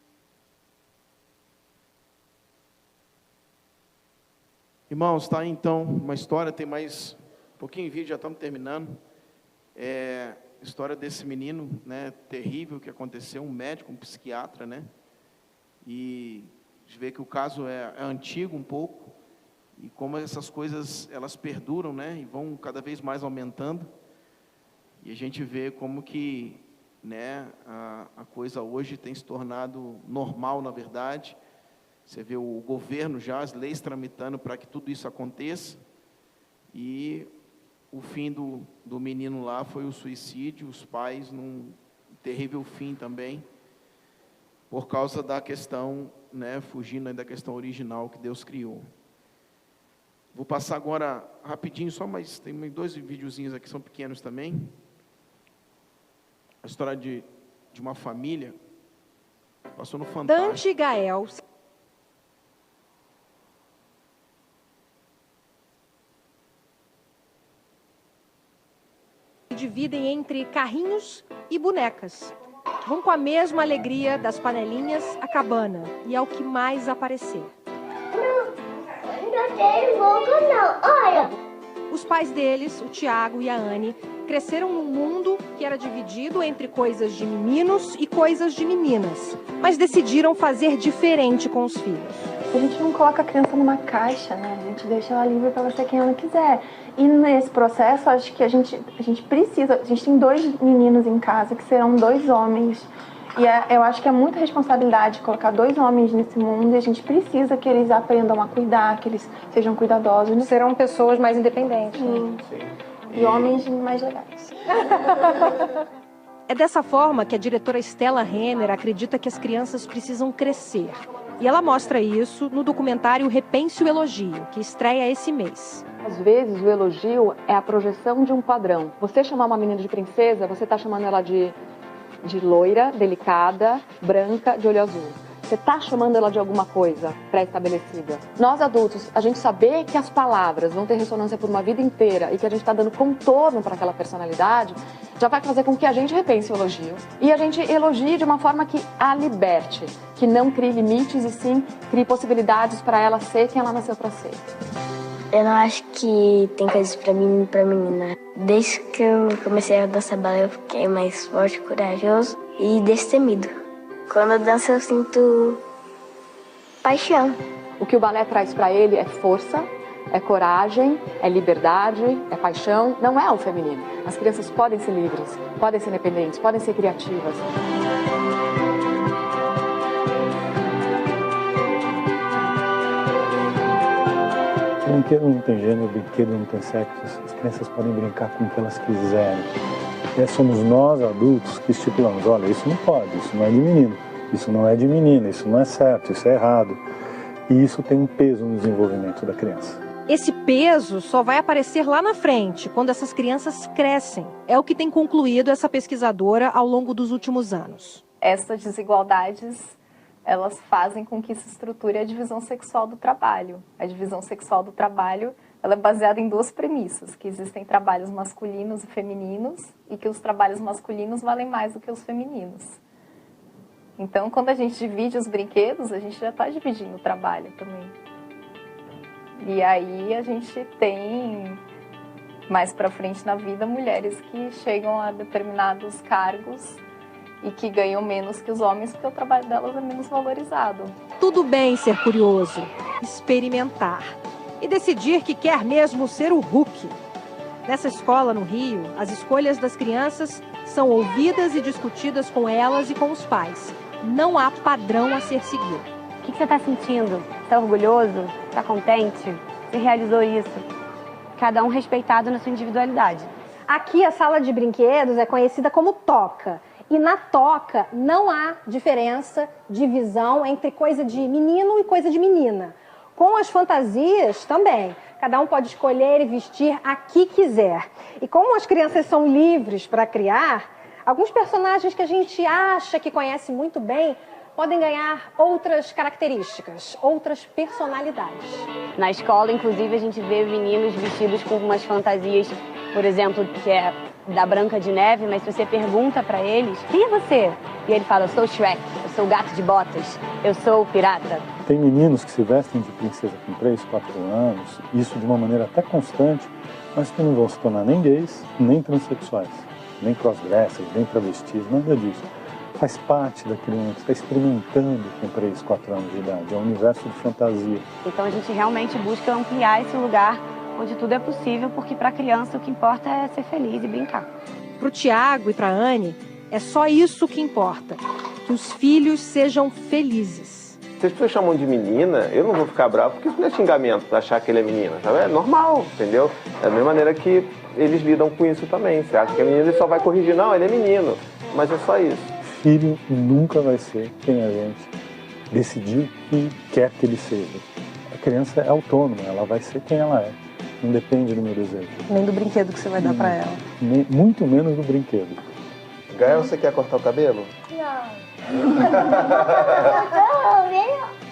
Irmãos, tá aí então uma história, tem mais um pouquinho de vídeo, já estamos terminando. História desse menino, né, terrível que aconteceu, um médico, um psiquiatra, né? E a gente vê que o caso é antigo um pouco, e como essas coisas, elas perduram, né, e vão cada vez mais aumentando. E a gente vê como que, né, a coisa hoje tem se tornado normal, na verdade. Você vê o governo já, as leis tramitando para que tudo isso aconteça. E o fim do menino lá foi o suicídio, os pais num terrível fim também, por causa da questão, né, fugindo da questão original que Deus criou. Vou passar agora rapidinho, só mais, tem 2 videozinhos aqui, são pequenos também. A história de uma família, passou no Fantástico. Dante e Gael dividem entre carrinhos e bonecas. Vão com a mesma alegria das panelinhas à cabana, e é o que mais aparecer. Não tem boca não, olha! Os pais deles, o Tiago e a Anne, cresceram num mundo que era dividido entre coisas de meninos e coisas de meninas, mas decidiram fazer diferente com os filhos. A gente não coloca a criança numa caixa, né? A gente deixa ela livre para ser quem ela quiser. E nesse processo, acho que a gente precisa... A gente tem 2 meninos em casa que serão 2 homens. E eu acho que é muita responsabilidade colocar 2 homens nesse mundo, e a gente precisa que eles aprendam a cuidar, que eles sejam cuidadosos. Serão pessoas mais independentes. Sim. Né? E homens mais legais. É dessa forma que a diretora Stella Renner acredita que as crianças precisam crescer. E ela mostra isso no documentário Repense o Elogio, que estreia esse mês. Às vezes o elogio é a projeção de um padrão. Você chamar uma menina de princesa, você está chamando ela de loira, delicada, branca, de olho azul. Você está chamando ela de alguma coisa pré-estabelecida. Nós adultos, a gente saber que as palavras vão ter ressonância por uma vida inteira e que a gente está dando contorno para aquela personalidade, já vai fazer com que a gente repense o elogio. E a gente elogie de uma forma que a liberte, que não crie limites e sim crie possibilidades para ela ser quem ela nasceu para ser. Eu não acho que tem coisas pra mim e pra menina. Desde que eu comecei a dançar balé, eu fiquei mais forte, corajoso e destemido. Quando eu danço, eu sinto paixão. O que o balé traz para ele é força, é coragem, é liberdade, é paixão. Não é o feminino. As crianças podem ser livres, podem ser independentes, podem ser criativas. Brinquedo não tem gênero, brinquedo não tem sexo, as crianças podem brincar com o que elas quiserem. Somos nós, adultos, que estipulamos, olha, isso não pode, isso não é de menino, isso não é de menina, isso não é certo, isso é errado. E isso tem um peso no desenvolvimento da criança. Esse peso só vai aparecer lá na frente, quando essas crianças crescem. É o que tem concluído essa pesquisadora ao longo dos últimos anos. Essas desigualdades, elas fazem com que se estruture a divisão sexual do trabalho. A divisão sexual do trabalho, ela é baseada em duas premissas, que existem trabalhos masculinos e femininos e que os trabalhos masculinos valem mais do que os femininos. Então, quando a gente divide os brinquedos, a gente já está dividindo o trabalho também. E aí a gente tem, mais para frente na vida, mulheres que chegam a determinados cargos e que ganham menos que os homens, porque o trabalho delas é menos valorizado. Tudo bem ser curioso, experimentar e decidir que quer mesmo ser o Hulk. Nessa escola no Rio, as escolhas das crianças são ouvidas e discutidas com elas e com os pais. Não há padrão a ser seguido. O que você está sentindo? Está orgulhoso? Está contente? Você realizou isso? Cada um respeitado na sua individualidade. Aqui a sala de brinquedos é conhecida como toca. E na toca não há diferença, divisão entre coisa de menino e coisa de menina. Com as fantasias também. Cada um pode escolher e vestir a que quiser. E como as crianças são livres para criar, alguns personagens que a gente acha que conhece muito bem podem ganhar outras características, outras personalidades. Na escola, inclusive, a gente vê meninos vestidos com umas fantasias, por exemplo, que é da Branca de Neve, mas se você pergunta pra eles, quem é você? E ele fala, eu sou o Shrek, eu sou o Gato de Botas, eu sou o Pirata. Tem meninos que se vestem de princesa com 3, 4 anos, isso de uma maneira até constante, mas que não vão se tornar nem gays, nem transexuais, nem crossdressers, nem travestis, nada disso. Faz parte da criança, está experimentando com 3, 4 anos de idade, é um universo de fantasia. Então a gente realmente busca ampliar esse lugar onde tudo é possível, porque para a criança o que importa é ser feliz e brincar. Para o Tiago e para a Anne, é só isso que importa, que os filhos sejam felizes. Se as pessoas chamam de menina, eu não vou ficar bravo, porque isso não é xingamento, achar que ele é menina, sabe? É normal, entendeu? É da mesma maneira que eles lidam com isso também. Você acha que é menino, ele só vai corrigir, não, ele é menino, mas é só isso. Filho nunca vai ser quem a gente decidiu que quer que ele seja. A criança é autônoma, ela vai ser quem ela é. Não depende do meu desejo. Nem do brinquedo que você vai dar pra ela. Muito menos do brinquedo. Gael, você quer cortar o cabelo? Não.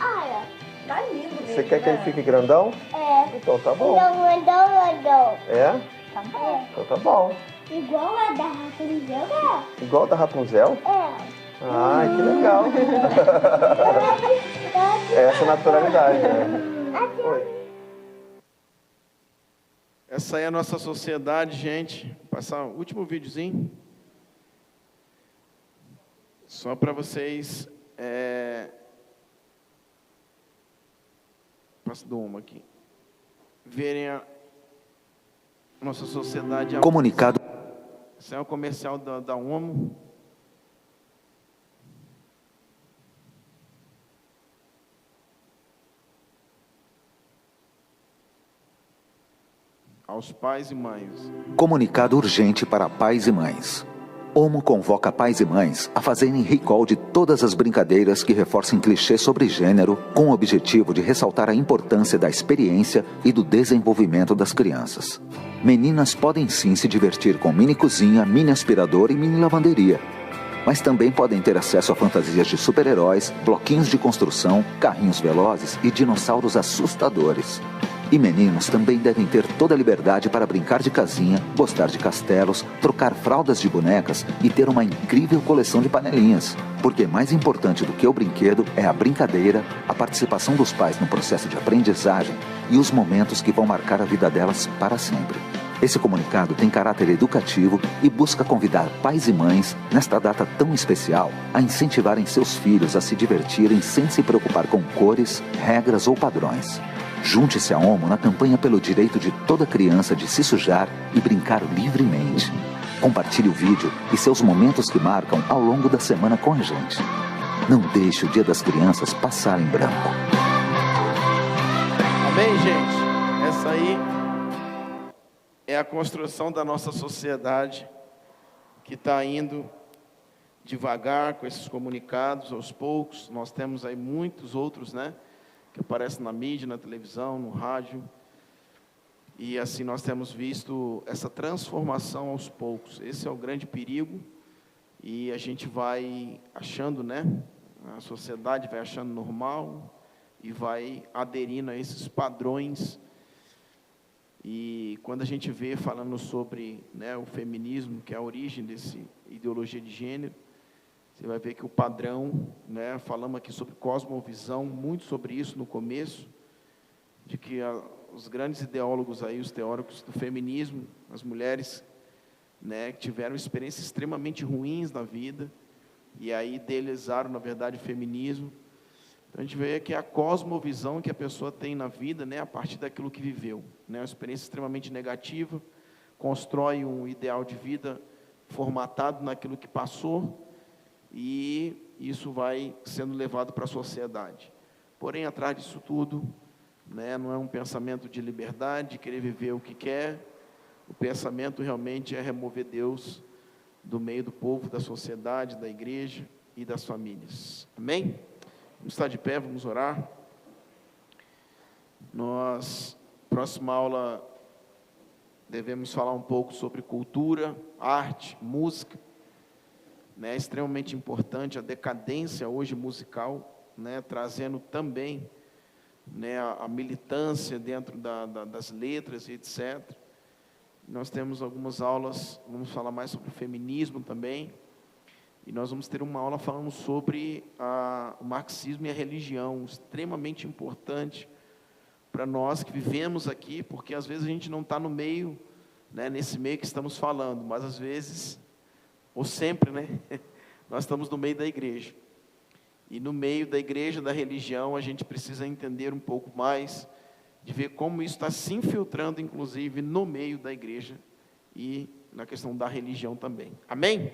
Olha, tá lindo. Você quer que ele fique grandão? É. Então tá bom. Grandão. É? Tá bom. Então tá bom. Igual a da Rapunzel, né? Igual da Rapunzel? É. Ai, que legal. É essa naturalidade, né? Oi. Essa é a nossa sociedade, gente. Vou passar o último videozinho. Só para vocês... Passo do uma aqui. Verem a nossa sociedade... Comunicado. Esse é o comercial da OMO. aos pais e mães. Comunicado urgente para pais e mães. OMO convoca pais e mães a fazerem recall de todas as brincadeiras que reforcem clichês sobre gênero, com o objetivo de ressaltar a importância da experiência e do desenvolvimento das crianças. Meninas podem sim se divertir com mini cozinha, mini aspirador e mini lavanderia, mas também podem ter acesso a fantasias de super-heróis, bloquinhos de construção, carrinhos velozes e dinossauros assustadores. E meninos também devem ter toda a liberdade para brincar de casinha, gostar de castelos, trocar fraldas de bonecas e ter uma incrível coleção de panelinhas. Porque mais importante do que o brinquedo é a brincadeira, a participação dos pais no processo de aprendizagem e os momentos que vão marcar a vida delas para sempre. Esse comunicado tem caráter educativo e busca convidar pais e mães, nesta data tão especial, a incentivarem seus filhos a se divertirem sem se preocupar com cores, regras ou padrões. Junte-se à OMO na campanha pelo direito de toda criança de se sujar e brincar livremente. Compartilhe o vídeo e seus momentos que marcam ao longo da semana com a gente. Não deixe o Dia das Crianças passar em branco. Amém, gente? Essa aí é a construção da nossa sociedade que está indo devagar com esses comunicados, aos poucos. Nós temos aí muitos outros, né? Que aparecem na mídia, na televisão, no rádio. E assim nós temos visto essa transformação aos poucos. Esse é o grande perigo. E a gente vai achando, né? A sociedade vai achando normal e vai aderindo a esses padrões. E quando a gente vê falando sobre, né, o feminismo, que é a origem dessa ideologia de gênero, você vai ver que o padrão, né, falamos aqui sobre cosmovisão, muito sobre isso no começo, de que os grandes ideólogos aí, os teóricos do feminismo, as mulheres, né, que tiveram experiências extremamente ruins na vida, e aí idealizaram, na verdade, o feminismo. Então a gente vê que é a cosmovisão que a pessoa tem na vida, né, a partir daquilo que viveu, né, uma experiência extremamente negativa, constrói um ideal de vida formatado naquilo que passou, e isso vai sendo levado para a sociedade. Porém, atrás disso tudo, né, não é um pensamento de liberdade, de querer viver o que quer. O pensamento realmente é remover Deus do meio do povo, da sociedade, da igreja e das famílias. Amém? Vamos estar de pé, vamos orar. Próxima aula, devemos falar um pouco sobre cultura, arte, música. É extremamente importante a decadência hoje musical, né, trazendo também, né, a militância dentro das letras e etc. Nós temos algumas aulas, vamos falar mais sobre o feminismo também, e nós vamos ter uma aula falando sobre o marxismo e a religião, extremamente importante para nós que vivemos aqui, porque às vezes a gente não está no meio, né, nesse meio que estamos falando, mas às vezes, ou sempre, né, nós estamos no meio da igreja. E no meio da igreja, da religião, a gente precisa entender um pouco mais, de ver como isso está se infiltrando, inclusive, no meio da igreja e na questão da religião também. Amém?